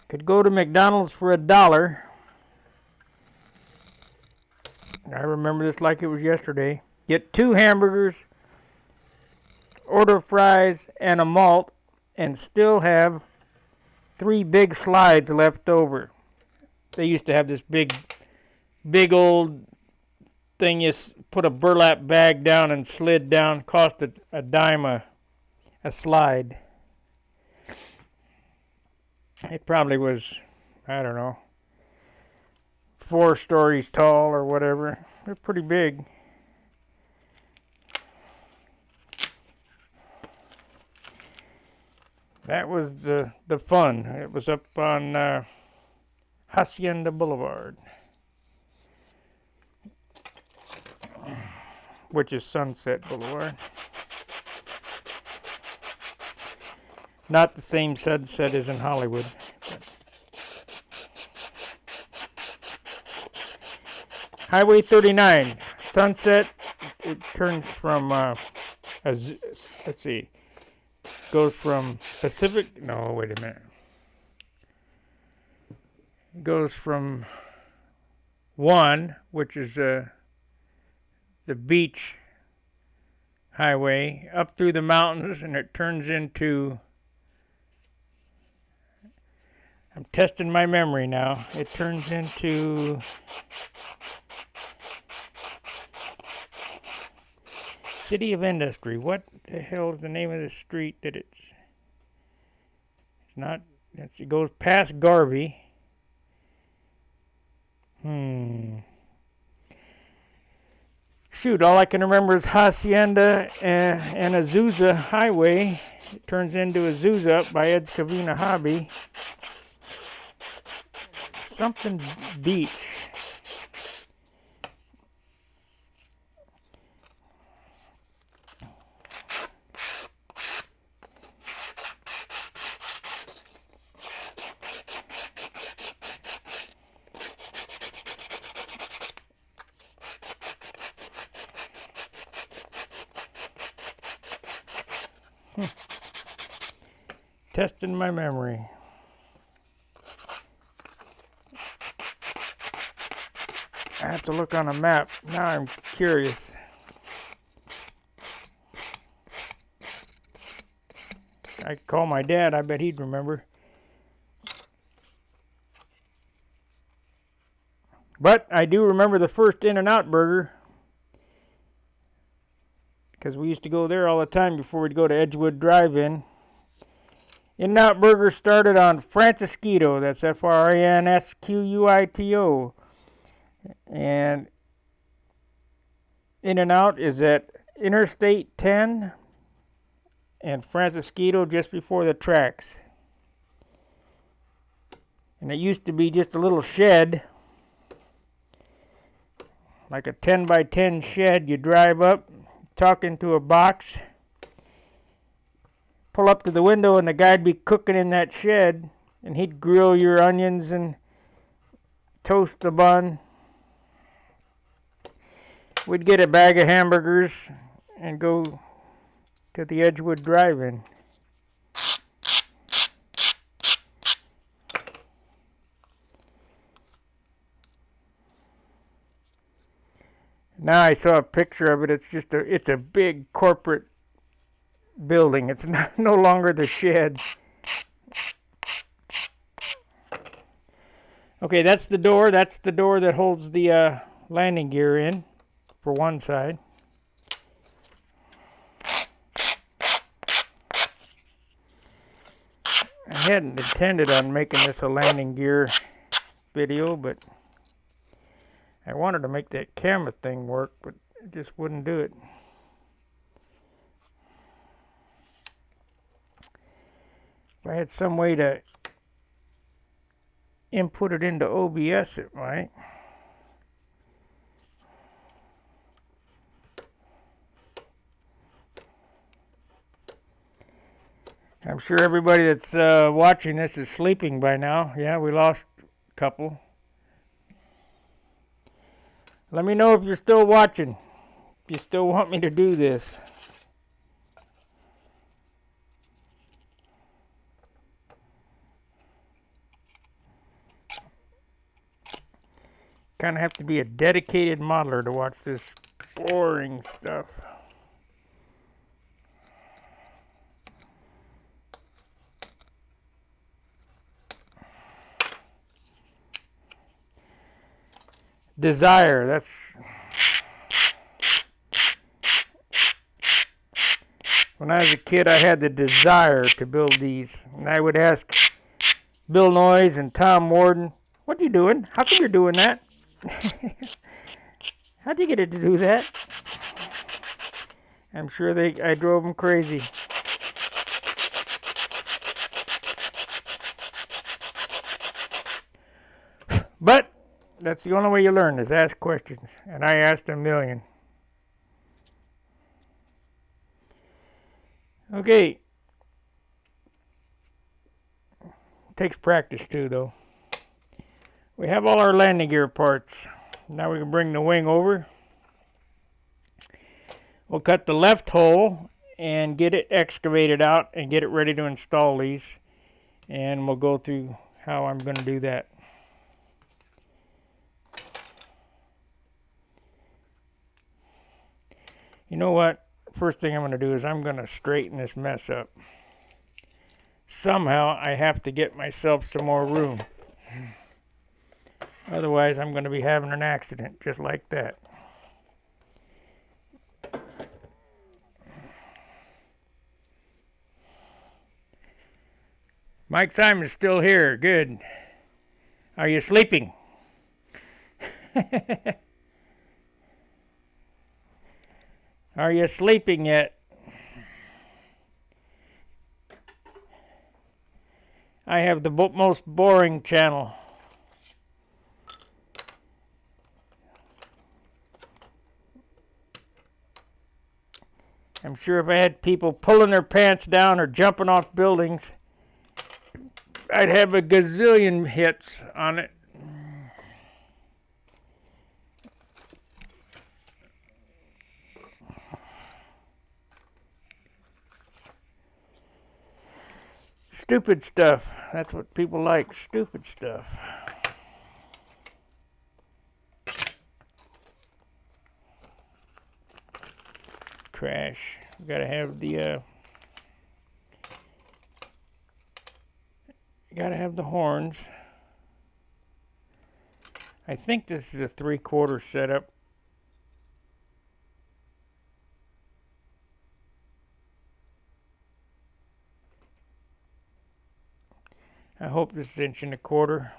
Speaker 1: Could go to McDonald's for $1. I remember this like it was yesterday. Get 2 hamburgers, order fries, and a malt, and still have 3 big slides left over. They used to have this big old thing you put a burlap bag down and slid down. Cost a dime a slide. It probably was, I don't know, 4 stories tall or whatever. They're pretty big. That was the fun. It was up on Hacienda Boulevard, which is Sunset Boulevard. Not the same Sunset as in Hollywood. Highway 39, Sunset. It turns from let's see, goes from Pacific. No, wait a minute. It goes from 1, which is the beach highway up through the mountains, and it turns into, I'm testing my memory now, it turns into City of Industry. What the hell is the name of the street that it's not, it goes past Garvey. Shoot, all I can remember is Hacienda and Azusa Highway. It turns into Azusa up by Ed's Covina Hobby. Something Beach. Testing my memory. I have to look on a map. Now I'm curious. I could call my dad. I bet he'd remember. But I do remember the first In-N-Out Burger, because we used to go there all the time before we'd go to Edgewood Drive-In. In-N-Out Burger started on Francisquito. That's Fransquito. And In-N-Out is at Interstate 10 and Francisquito, just before the tracks. And it used to be just a little shed, like a 10 by 10 shed. You drive up, talk into a box, pull up to the window, and the guy'd be cooking in that shed, and he'd grill your onions and toast the bun. We'd get a bag of hamburgers and go to the Edgewood Drive-In. Now I saw a picture of it. It's a big corporate building. It's no longer the shed. Okay, that's the door. That's the door that holds the landing gear in for one side. I hadn't intended on making this a landing gear video, but I wanted to make that camera thing work, but it just wouldn't do it. If I had some way to input it into OBS, it might. I'm sure everybody that's watching this is sleeping by now. Yeah, we lost a couple. Let me know if you're still watching, if you still want me to do this. Kind of have to be a dedicated modeler to watch this boring stuff. Desire, that's when I was a kid, I had the desire to build these, and I would ask Bill Noyes and Tom Warden, "What are you doing? How come you're doing that? How'd you get it to do that?" I'm sure I drove them crazy. But that's the only way you learn, is ask questions. And I asked a million. Okay. Takes practice too, though. We have all our landing gear parts. Now we can bring the wing over. We'll cut the left hole and get it excavated out and get it ready to install these. And we'll go through how I'm going to do that. You know what? first thing I'm going to do is I'm going to straighten this mess up. Somehow I have to get myself some more room. Otherwise I'm going to be having an accident just like that. Mike Simon's still here. Good. Are you sleeping? Are you sleeping yet? I have the most boring channel. I'm sure if I had people pulling their pants down or jumping off buildings, I'd have a gazillion hits on it. Stupid stuff. That's what people like. Stupid stuff. Crash. We gotta have the horns. I think this is a 3/4 setup. I hope this is 1.25 inches.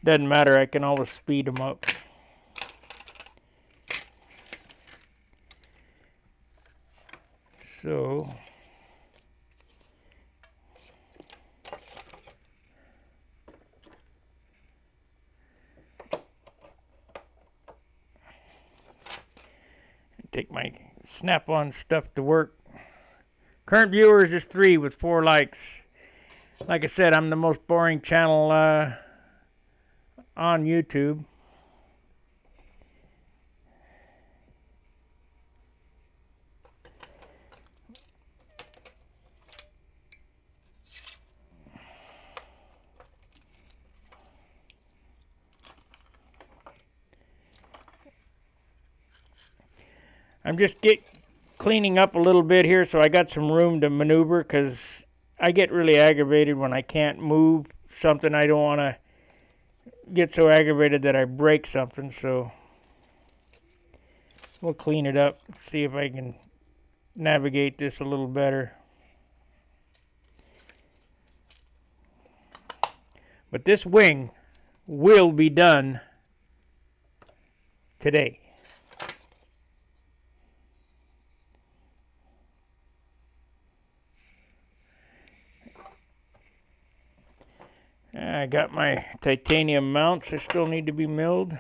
Speaker 1: Doesn't matter, I can always speed them up. So take my Snap-on stuff to work. Current viewers is 3 with 4 likes. Like I said, I'm the most boring channel on YouTube. I'm just cleaning up a little bit here so I got some room to maneuver, because I get really aggravated when I can't move something. I don't want to get so aggravated that I break something, so we'll clean it up, see if I can navigate this a little better. But this wing will be done today. I got my titanium mounts that still need to be milled.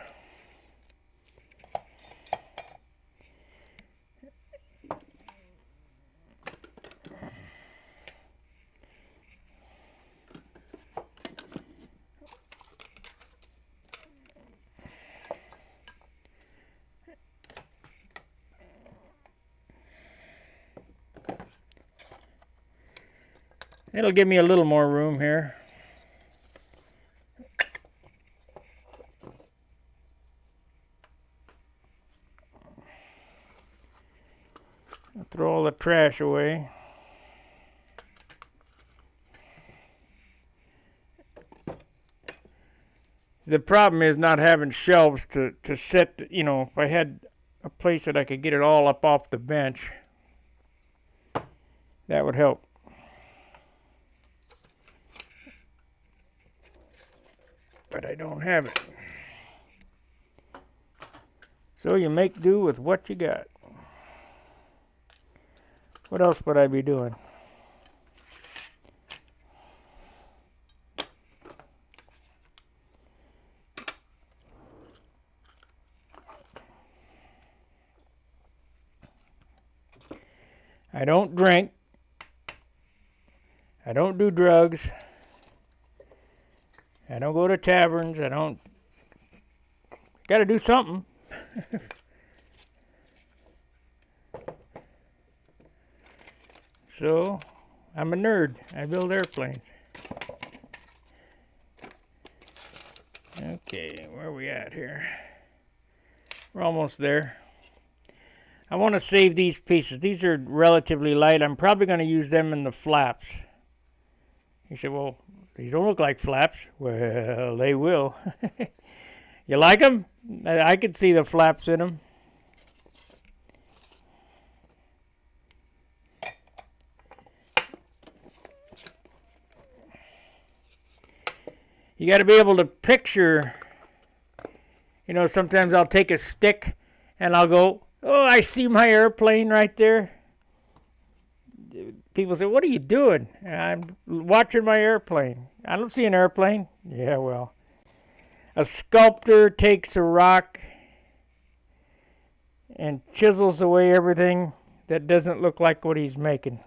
Speaker 1: It'll give me a little more room here. I'll throw all the trash away. The problem is not having shelves to set, if I had a place that I could get it all up off the bench, that would help. But I don't have it. So you make do with what you got. What else would I be doing? I don't drink. I don't do drugs. I don't go to taverns. I don't. Got to do something. So, I'm a nerd. I build airplanes. Okay, where are we at here? We're almost there. I want to save these pieces. These are relatively light. I'm probably going to use them in the flaps. He said, well, these don't look like flaps. Well, they will. You like them? I could see the flaps in them. You got to be able to picture, you know, sometimes I'll take a stick and I'll go, oh, I see my airplane right there. People say, what are you doing? I'm watching my airplane. I don't see an airplane. Yeah, well, a sculptor takes a rock and chisels away everything that doesn't look like what he's making.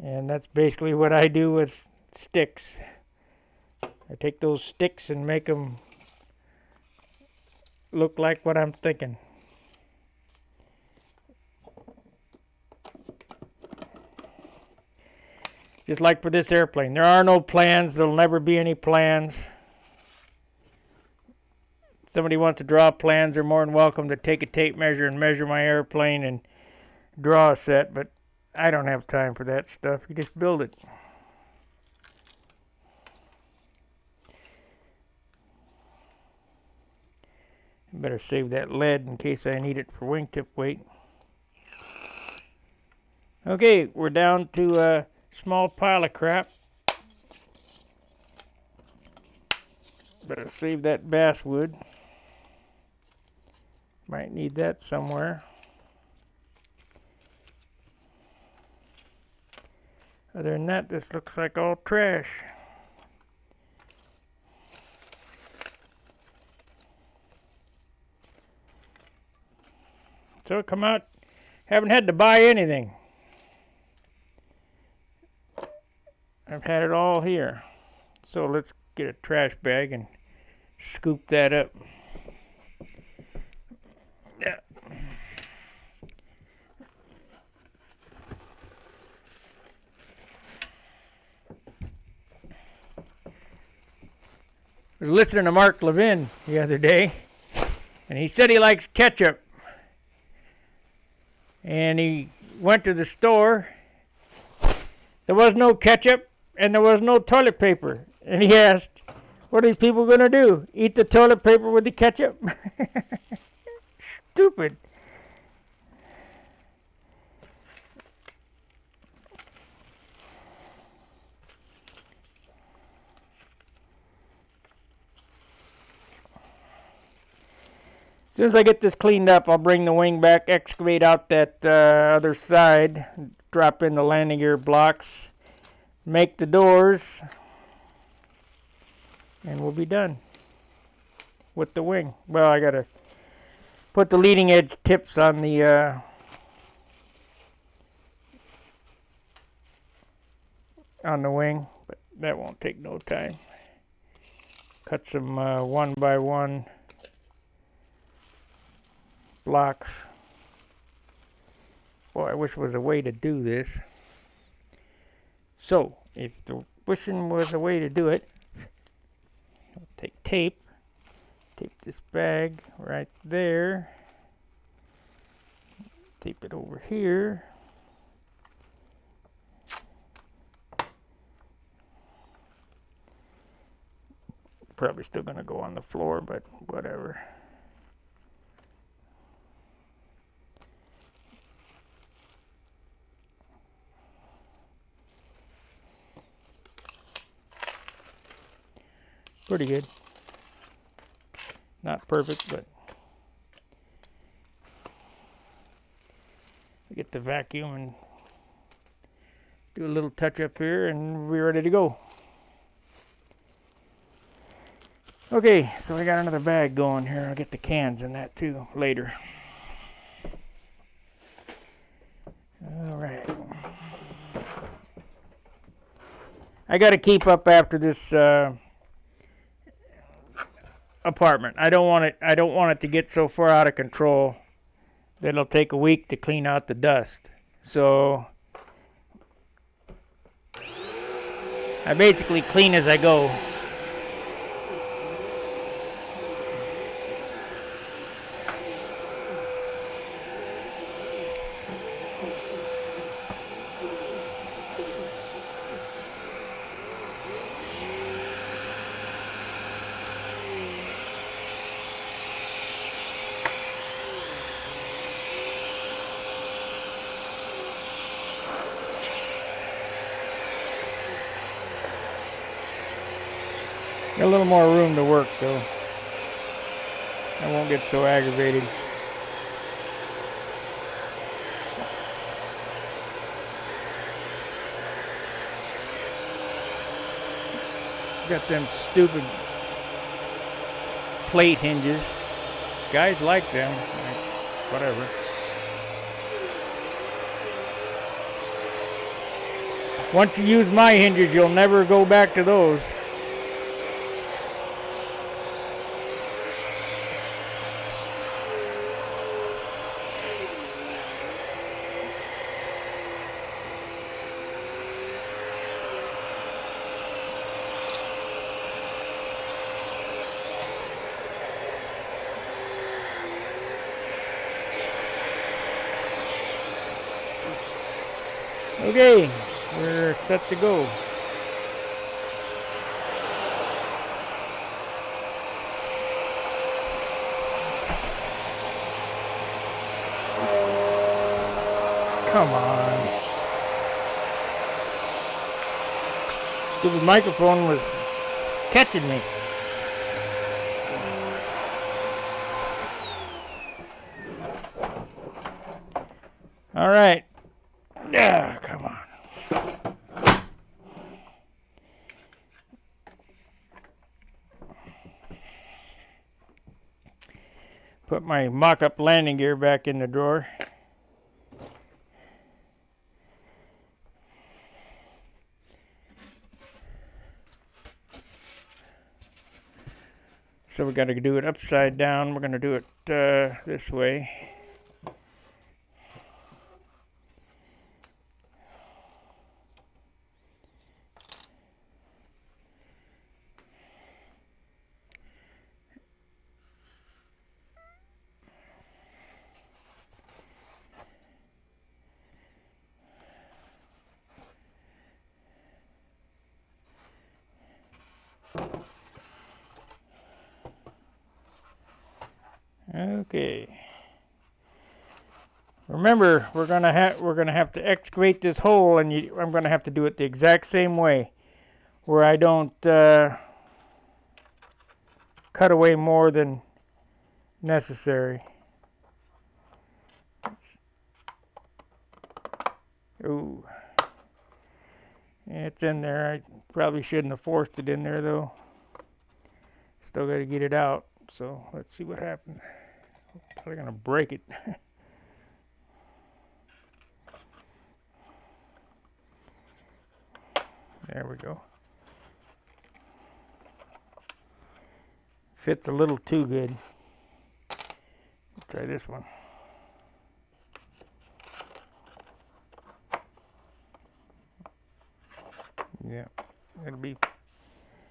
Speaker 1: And that's basically what I do with sticks. I take those sticks and make them look like what I'm thinking. Just like for this airplane. There are no plans. There'll never be any plans. If somebody wants to draw plans, they're more than welcome to take a tape measure and measure my airplane and draw a set, but I don't have time for that stuff. You just build it. Better save that lead in case I need it for wingtip weight. Okay, we're down to a small pile of crap. Better save that basswood. Might need that somewhere. Other than that, this looks like all trash. So come out, haven't had to buy anything. I've had it all here. So let's get a trash bag and scoop that up. Yeah. I was listening to Mark Levin the other day, and he said he likes ketchup. And he went to the store. There was no ketchup and there was no toilet paper. And he asked, what are these people going to do? Eat the toilet paper with the ketchup? Stupid. As soon as I get this cleaned up, I'll bring the wing back, excavate out that other side, drop in the landing gear blocks, make the doors, and we'll be done with the wing. Well, I gotta put the leading edge tips on the wing, but that won't take no time. Cut some 1x1 blocks. Boy, I wish there was a way to do this. So, if the wishing was a way to do it, I'll take tape this bag right there, tape it over here, probably still gonna go on the floor, but whatever. Pretty good. Not perfect, but get the vacuum and do a little touch up here and we're ready to go. Okay, so we got another bag going here. I'll get the cans in that too later. All right. I got to keep up after this apartment. I don't want it to get so far out of control that it'll take a week to clean out the dust. So I basically clean as I go. Got a little more room to work though. I won't get so aggravated. Got them stupid plate hinges. Guys like them. Whatever. Once you use my hinges, you'll never go back to those. Okay, we're set to go. Come on. Stupid microphone was catching me. All right. Yeah, come on. Put my mock-up landing gear back in the drawer. So we got to do it upside down. We're going to do it this way. Okay. Remember, we're gonna have to excavate this hole, and I'm gonna have to do it the exact same way, where I don't cut away more than necessary. Ooh, it's in there. I probably shouldn't have forced it in there though. Still got to get it out. So let's see what happens. Probably gonna break it. There we go. Fits a little too good. Let's try this one. Yeah, it'll be,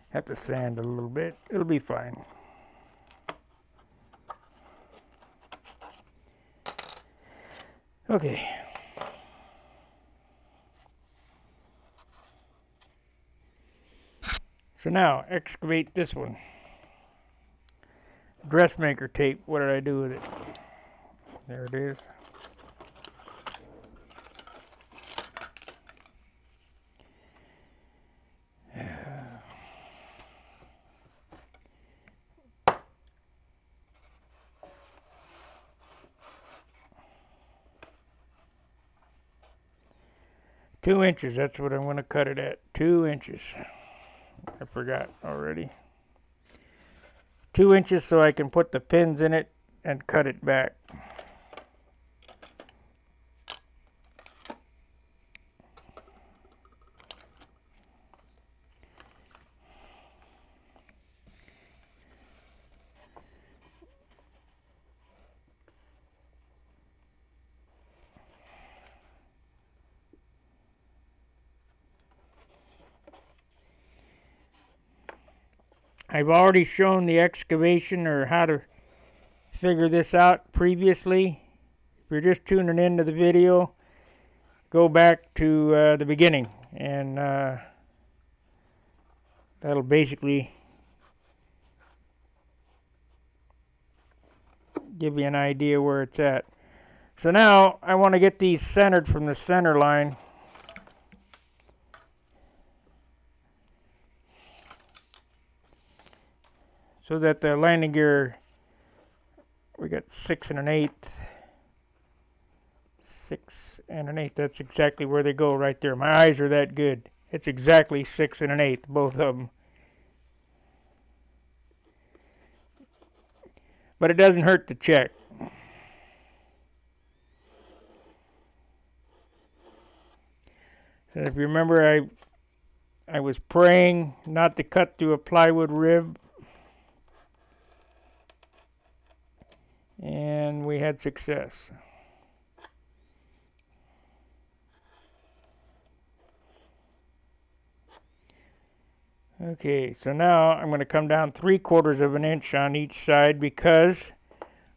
Speaker 1: have to sand a little bit. It'll be fine. Okay. So now, excavate this one. Dressmaker tape, what did I do with it? There it is. Two inches, that's what I'm going to cut it at. 2 inches. I forgot already. 2 inches so I can put the pins in it and cut it back. I've already shown the excavation or how to figure this out previously. If you're just tuning into the video, go back to the beginning and that'll basically give you an idea where it's at. So now I want to get these centered from the center line. so that the landing gear, we got 6 1/8. 6 1/8. That's exactly where they go right there. My eyes are that good. It's exactly 6 1/8, both of them. But it doesn't hurt to check. So if you remember, I was praying not to cut through a plywood rib, and we had success. Okay, so now I'm going to come down 3/4 of an inch on each side because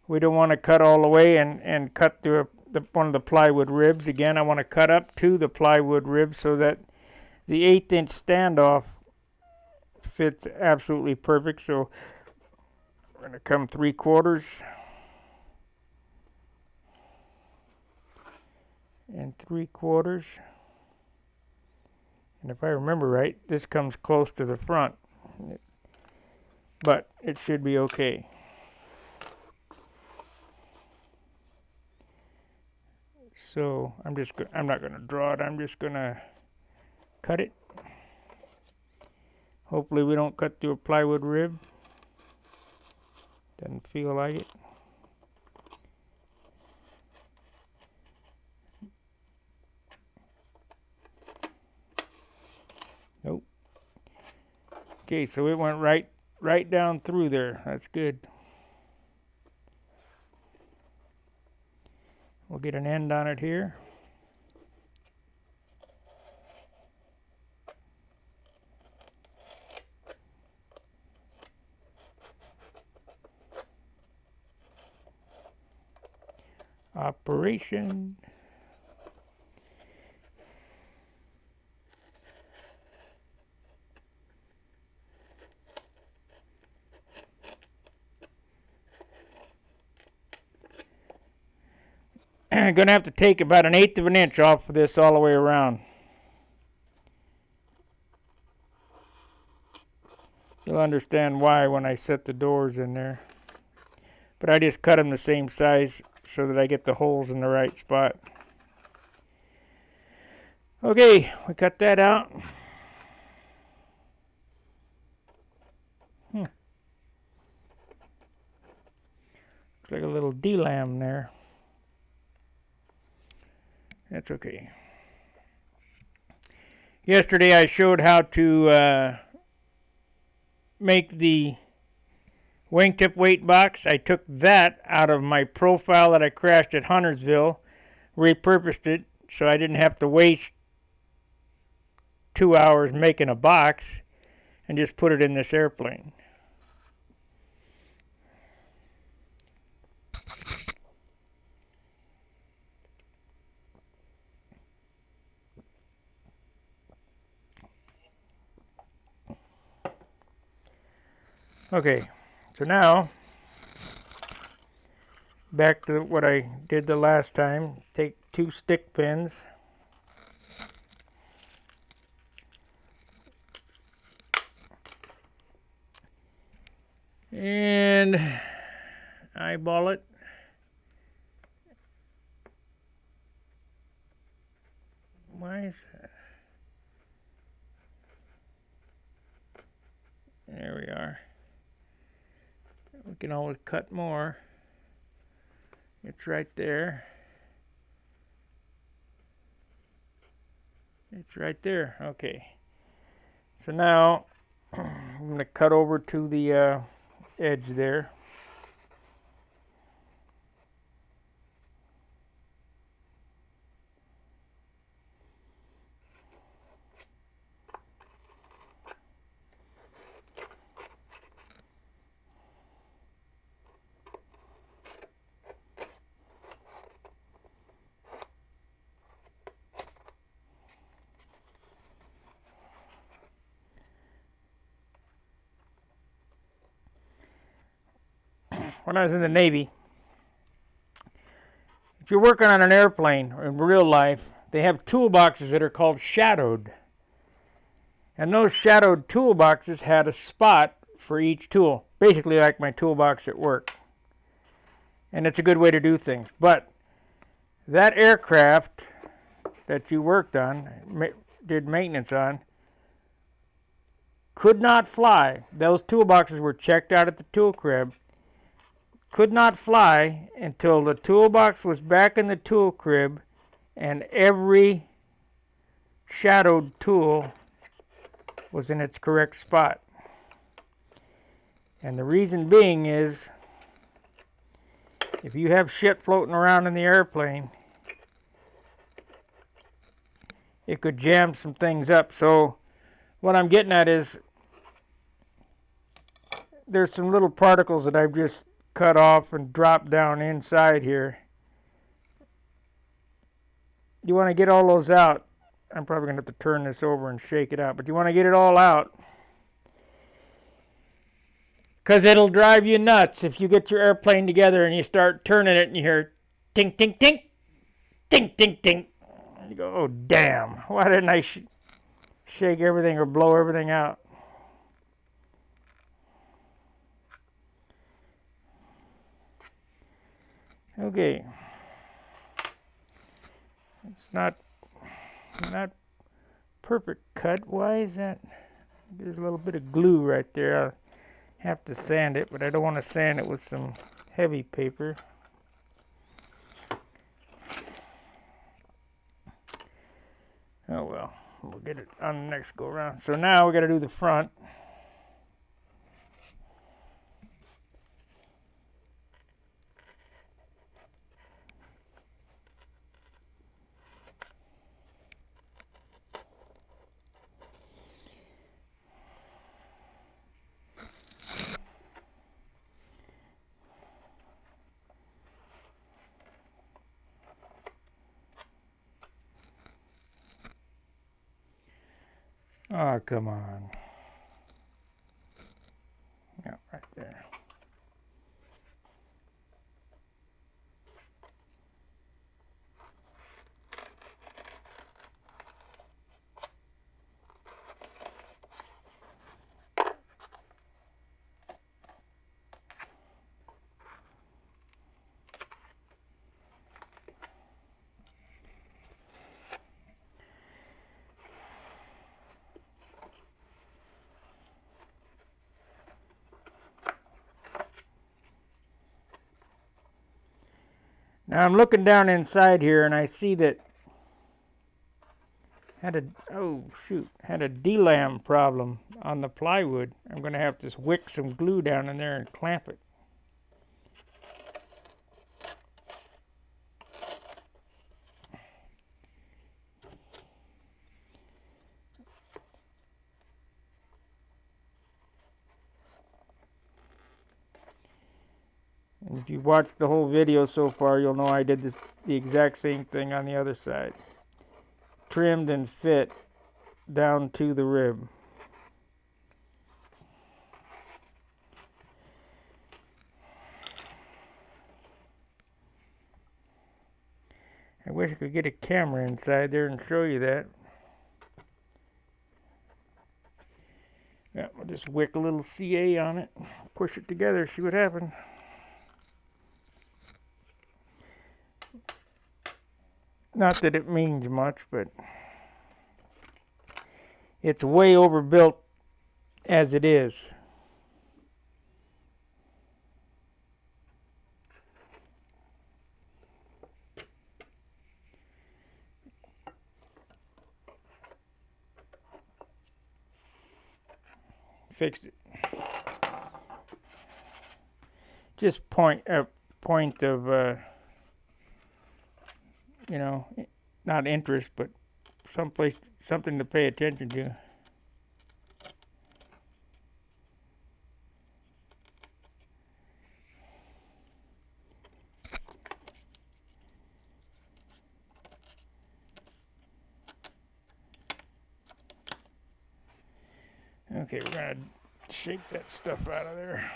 Speaker 1: we don't want to cut all the way and cut through one of the plywood ribs. Again, I want to cut up to the plywood rib so that the 1/8 inch standoff fits absolutely perfect. So we're going to come 3/4 and 3/4. And if I remember right, this comes close to the front, but it should be okay. So I'm not going to draw it. I'm just going to cut it. Hopefully we don't cut through a plywood rib. Doesn't feel like it. Nope. Okay, so it went right down through there. That's good. We'll get an end on it here. Operation. I'm going to have to take about 1/8 of an inch off of this all the way around. You'll understand why when I set the doors in there. But I just cut them the same size so that I get the holes in the right spot. Okay, we cut that out. Looks like a little D-lam there. That's okay. Yesterday I showed how to make the wingtip weight box. I took that out of my profile that I crashed at Huntersville, repurposed it so I didn't have to waste 2 hours making a box, and just put it in this airplane. Okay, so now back to what I did the last time. Take 2 stick pins, and eyeball it. Why is that? There we are. We can always cut more. It's right there. It's right there. Okay. So now I'm going to cut over to the edge there. When I was in the Navy, if you're working on an airplane or in real life, they have toolboxes that are called shadowed. And those shadowed toolboxes had a spot for each tool. basically like my toolbox at work. And it's a good way to do things. But that aircraft that you worked on, did maintenance on, could not fly. Those toolboxes were checked out at the tool crib. Could not fly until the toolbox was back in the tool crib and every shadowed tool was in its correct spot. And the reason being is, if you have shit floating around in the airplane, it could jam some things up. So what I'm getting at is, there's some little particles that I've just cut off and dropped down inside here. You want to get all those out. I'm probably going to have to turn this over and shake it out, but you want to get it all out, because it'll drive you nuts if you get your airplane together and you start turning it and you hear tink, tink, tink, tink, tink, tink. You go, oh damn, why didn't I shake everything or blow everything out? Okay. It's not perfect cut. Why is that? There's a little bit of glue right there. I'll have to sand it, but I don't want to sand it with some heavy paper. Oh well, we'll get it on the next go around. So now we got to do the front. Oh, come on. Yeah, right there. Now I'm looking down inside here and I see that had a D-lam problem on the plywood. I'm going to have to wick some glue down in there and clamp it. And if you've watched the whole video so far, you'll know I did the exact same thing on the other side. Trimmed and fit down to the rib. I wish I could get a camera inside there and show you that. Yeah, we'll just wick a little CA on it, push it together, see what happens. Not that it means much, but it's way overbuilt as it is. Fixed it. Just point of you know, not interest, but something to pay attention to. Okay, we're gonna shake that stuff out of there.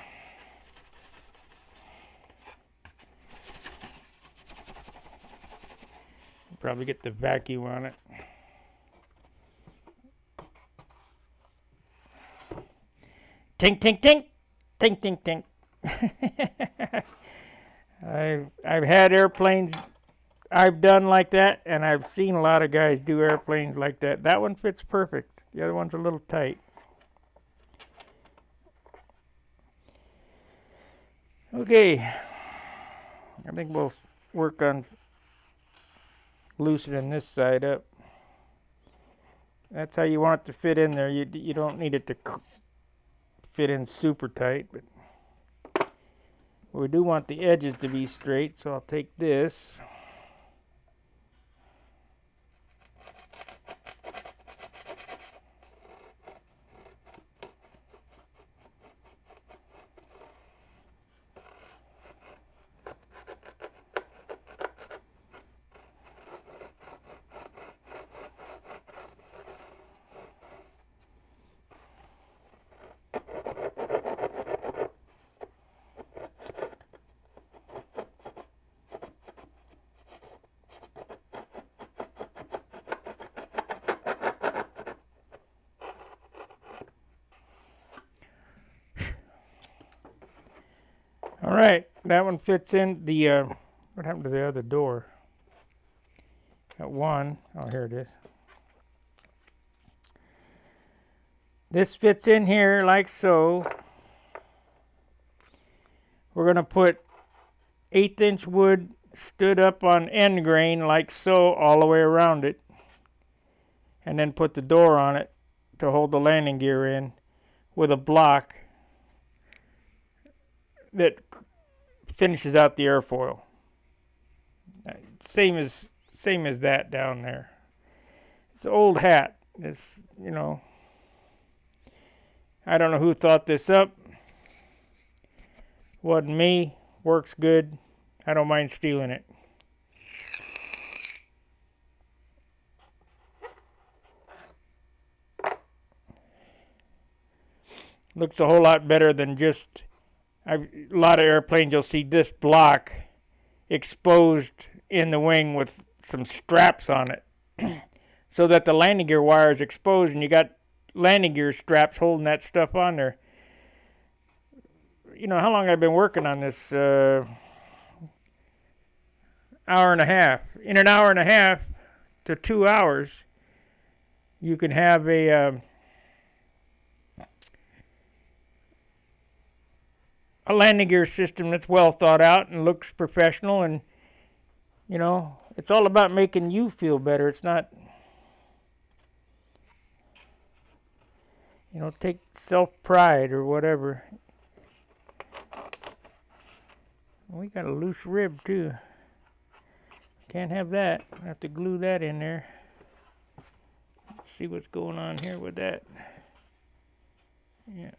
Speaker 1: Probably get the vacuum on it. Tink, tink, tink. Tink, tink, tink. I've had airplanes I've done like that, and I've seen a lot of guys do airplanes like that. That one fits perfect. The other one's a little tight. Okay, I think we'll work on loosening this side up. That's how you want it to fit in there. You don't need it to fit in super tight, but we do want the edges to be straight, so I'll take this. All right, that one fits in. The what happened to the other door? Got one. Oh, here it is. This fits in here like so. We're going to put 1/8 inch wood stood up on end grain like so all the way around it. And then put the door on it to hold the landing gear in with a block that finishes out the airfoil. Same as that down there. It's an old hat. It's, you know, I don't know who thought this up. Wasn't me. Works good. I don't mind stealing it. Looks a whole lot better than just a lot of airplanes. You'll see this block exposed in the wing with some straps on it so that the landing gear wire is exposed and you got landing gear straps holding that stuff on there. You know how long I've been working on this? Hour and a half. In an hour and a half to 2 hours, you can have a landing gear system that's well thought out and looks professional, and you know, it's all about making you feel better. It's not, you know, take self-pride or whatever. We got a loose rib too. Can't have that. I have to glue that in there. Let's see what's going on here with that. Yeah.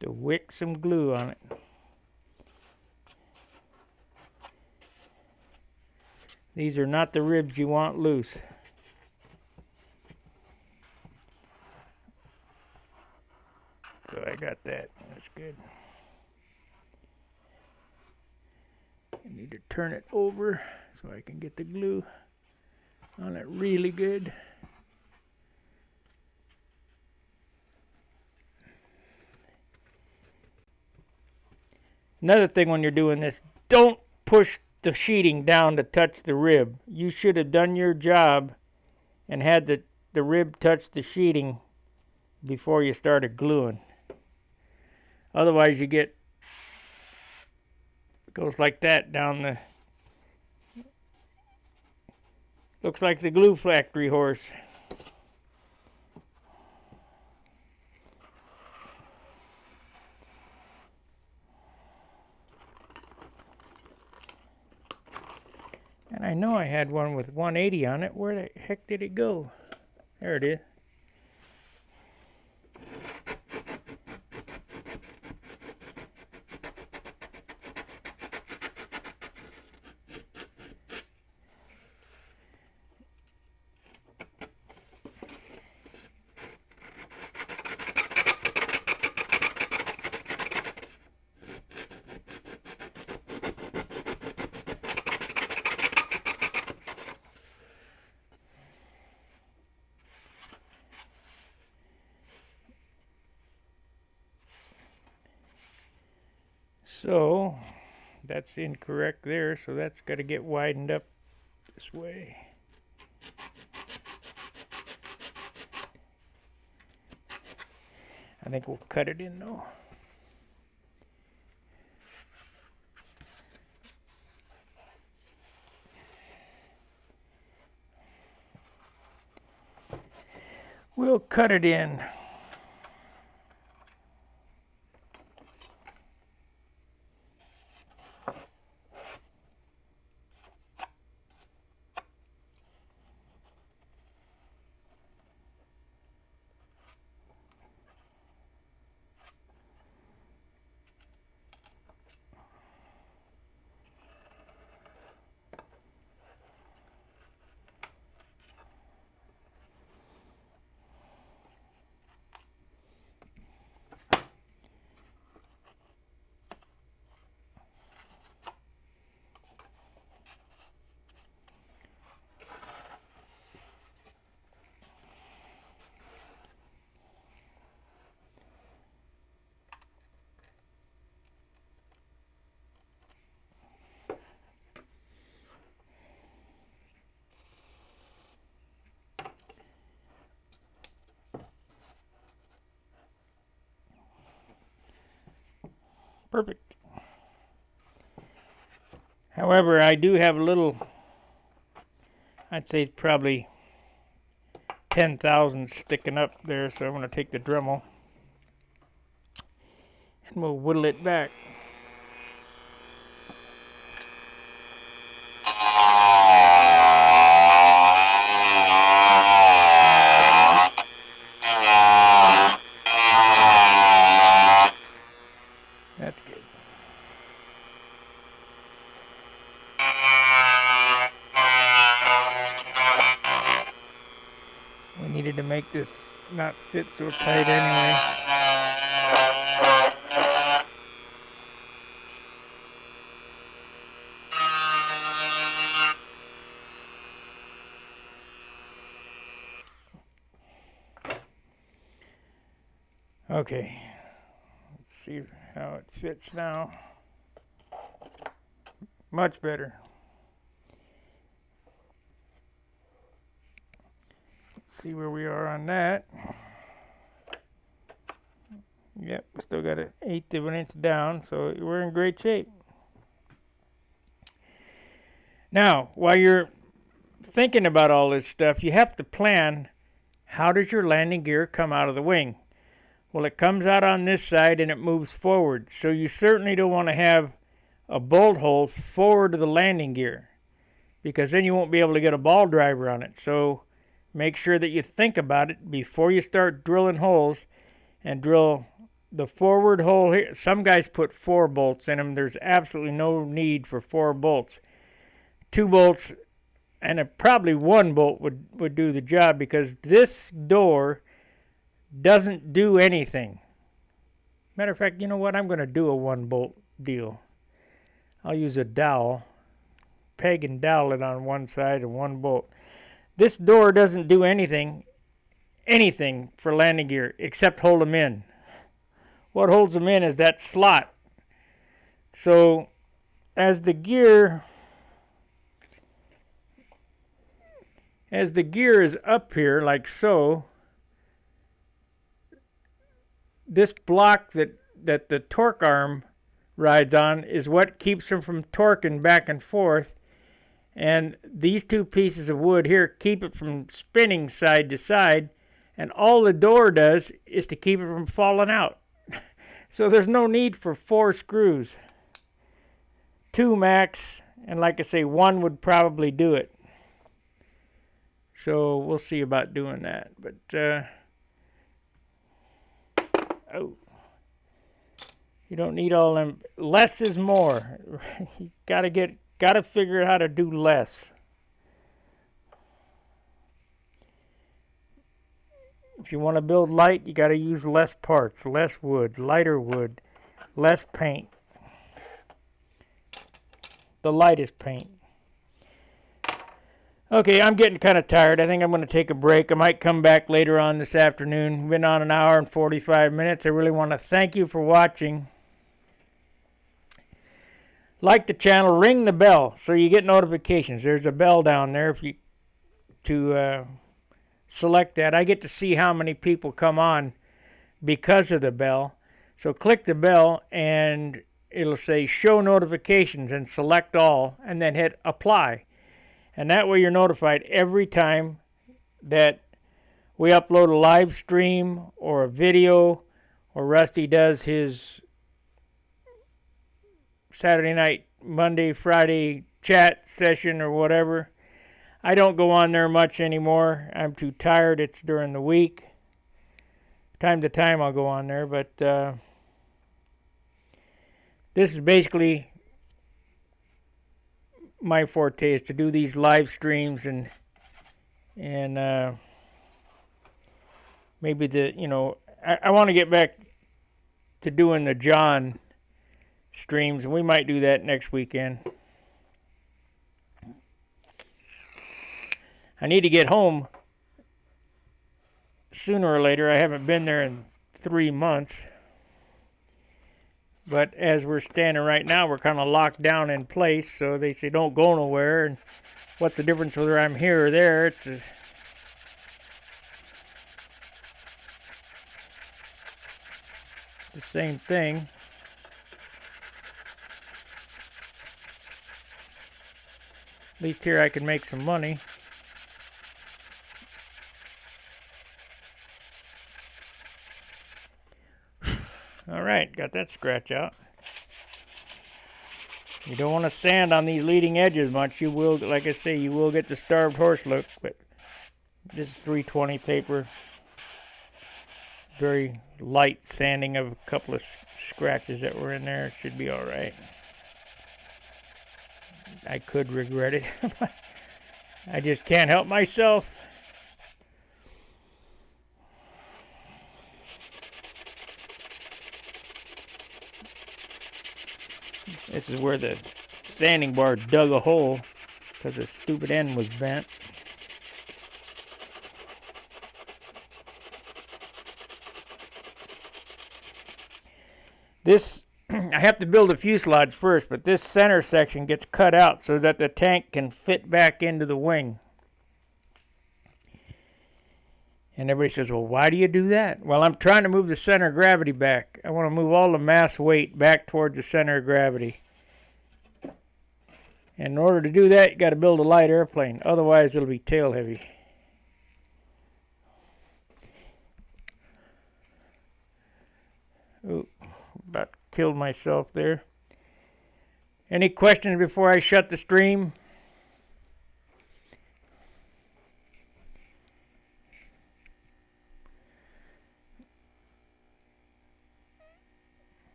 Speaker 1: To wick some glue on it. These are not the ribs you want loose. So I got that. That's good. I need to turn it over so I can get the glue on it really good. Another thing when you're doing this, don't push the sheeting down to touch the rib. You should have done your job and had the rib touch the sheeting before you started gluing. Otherwise you get, it goes like that down the, looks like the glue factory horse. And I know I had one with 180 on it. Where the heck did it go? There it is. So that's incorrect there, so that's got to get widened up this way. I think we'll cut it in though. We'll cut it in. Perfect. However, I do have a little, I'd say probably 10,000 sticking up there, so I'm going to take the Dremel and we'll whittle it back. That's good. We needed to make this not fit so tight anyway. Okay, let's see how it fits now. Much better. Let's see where we are on that. Yep, we still got an 1/8 of an inch down, so we're in great shape. Now, while you're thinking about all this stuff, you have to plan, how does your landing gear come out of the wing? Well, it comes out on this side and it moves forward, so you certainly don't want to have a bolt hole forward of the landing gear, because then you won't be able to get a ball driver on it. So make sure that you think about it before you start drilling holes, and drill the forward hole here. Some guys put 4 bolts in them. There's absolutely no need for 4 bolts. 2 bolts and probably 1 bolt would do the job, because this door doesn't do anything. Matter of fact, you know what? I'm going to do a 1 bolt deal. I'll use a dowel, peg and dowel it on one side and 1 bolt. This door doesn't do anything for landing gear except hold them in. What holds them in is that slot. So as the gear is up here like so, this block that the torque arm rides on is what keeps them from torquing back and forth, and these 2 pieces of wood here keep it from spinning side to side, and all the door does is to keep it from falling out. So there's no need for 4 screws. 2 max, and like I say, 1 would probably do it. So we'll see about doing that. But you don't need all them. Less is more. You gotta figure out how to do less. If you want to build light, you got to use less parts, less wood, lighter wood, less paint. The lightest paint. Okay, I'm getting kind of tired. I think I'm going to take a break. I might come back later on this afternoon. We've been on 1 hour and 45 minutes. I really want to thank you for watching. like the channel, ring the bell so you get notifications. There's a bell down there if you to select that. I get to see how many people come on because of the bell. So click the bell and it'll say show notifications and select all and then hit apply. And that way you're notified every time that we upload a live stream or a video or Rusty does his Saturday night, Monday, Friday chat session or whatever. I don't go on there much anymore. I'm too tired. It's during the week. Time to time I'll go on there, but this is basically my forte, is to do these live streams and maybe I want to get back to doing the John streams, and we might do that next weekend. I need to get home sooner or later. I haven't been there in 3 months. But as we're standing right now, we're kind of locked down in place. So they say don't go nowhere. And what's the difference whether I'm here or there? It's the same thing. At least here I can make some money. Alright, got that scratch out. You don't want to sand on these leading edges much. You will, like I say, you will get the starved horse look, but this is 320 paper. Very light sanding of a couple of scratches that were in there. It should be alright. I could regret it. I just can't help myself. This is where the sanding bar dug a hole because the stupid end was bent. This, I have to build a fuselage first, but this center section gets cut out so that the tank can fit back into the wing. And everybody says, well, why do you do that? Well, I'm trying to move the center of gravity back. I want to move all the mass weight back towards the center of gravity. And in order to do that, you got to build a light airplane. Otherwise, it'll be tail heavy. Ooh, about killed myself there. Any questions before I shut the stream?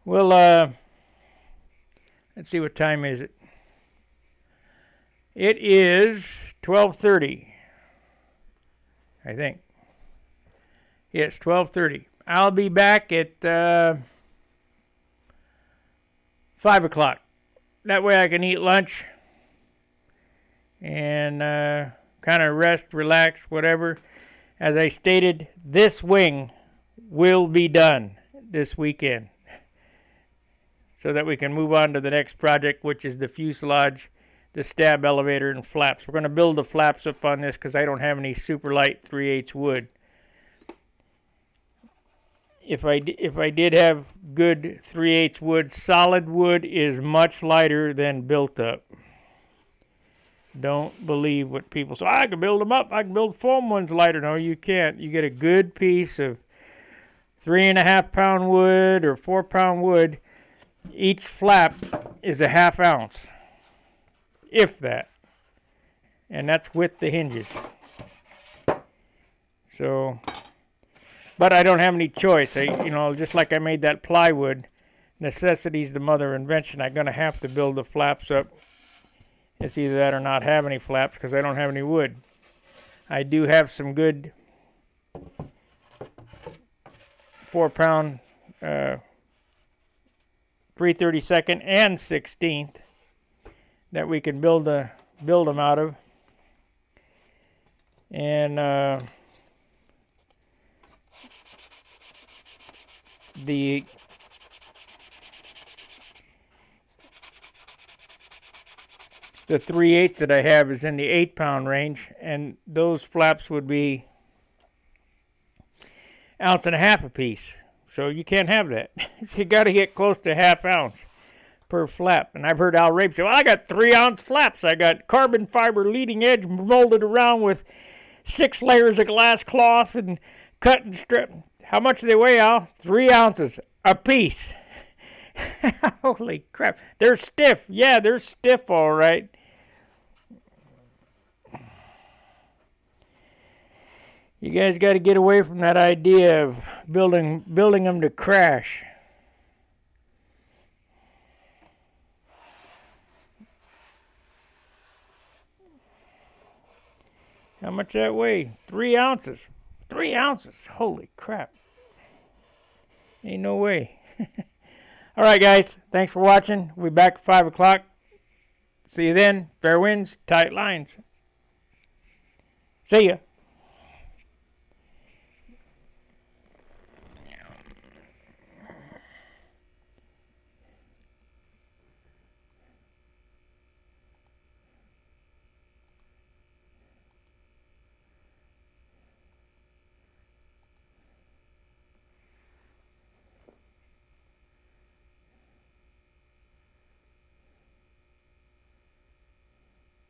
Speaker 1: Well, let's see, what time is it? It is 12:30, I think. Yes, 12:30. I'll be back at 5 o'clock. That way I can eat lunch and kind of rest, relax, whatever. As I stated, this wing will be done this weekend, so that we can move on to the next project, which is the fuselage, the stab elevator, and flaps. We're going to build the flaps up on this because I don't have any super light 3/8 wood. If I did have good 3/8 wood, solid wood is much lighter than built up. Don't believe what people say. I can build them up. I can build foam ones lighter. No, you can't. You get a good piece of 3.5 pound wood or 4 pound wood. Each flap is a ½ ounce, if that, and that's with the hinges. So, but I don't have any choice. Just like I made that plywood, necessity's the mother of invention. I'm gonna have to build the flaps up. It's either that or not have any flaps because I don't have any wood. I do have some good 4 pound 3/32 and 16th that we can build them out of, and the The 3/8 that I have is in the 8-pound range, and those flaps would be 1.5 ounces a piece. So you can't have that. You got to get close to 1/2 ounce per flap. And I've heard Al Rape say, well, I got 3-ounce flaps. I got carbon fiber leading edge molded around with 6 layers of glass cloth and cut and strip. How much do they weigh, Al? 3 ounces a piece. Holy crap. They're stiff. Yeah, they're stiff, all right. You guys got to get away from that idea of building them to crash. How much that weigh? 3 ounces. 3 ounces. Holy crap. Ain't no way. All right, guys. Thanks for watching. We'll be back at 5 o'clock. See you then. Fair winds, tight lines. See ya.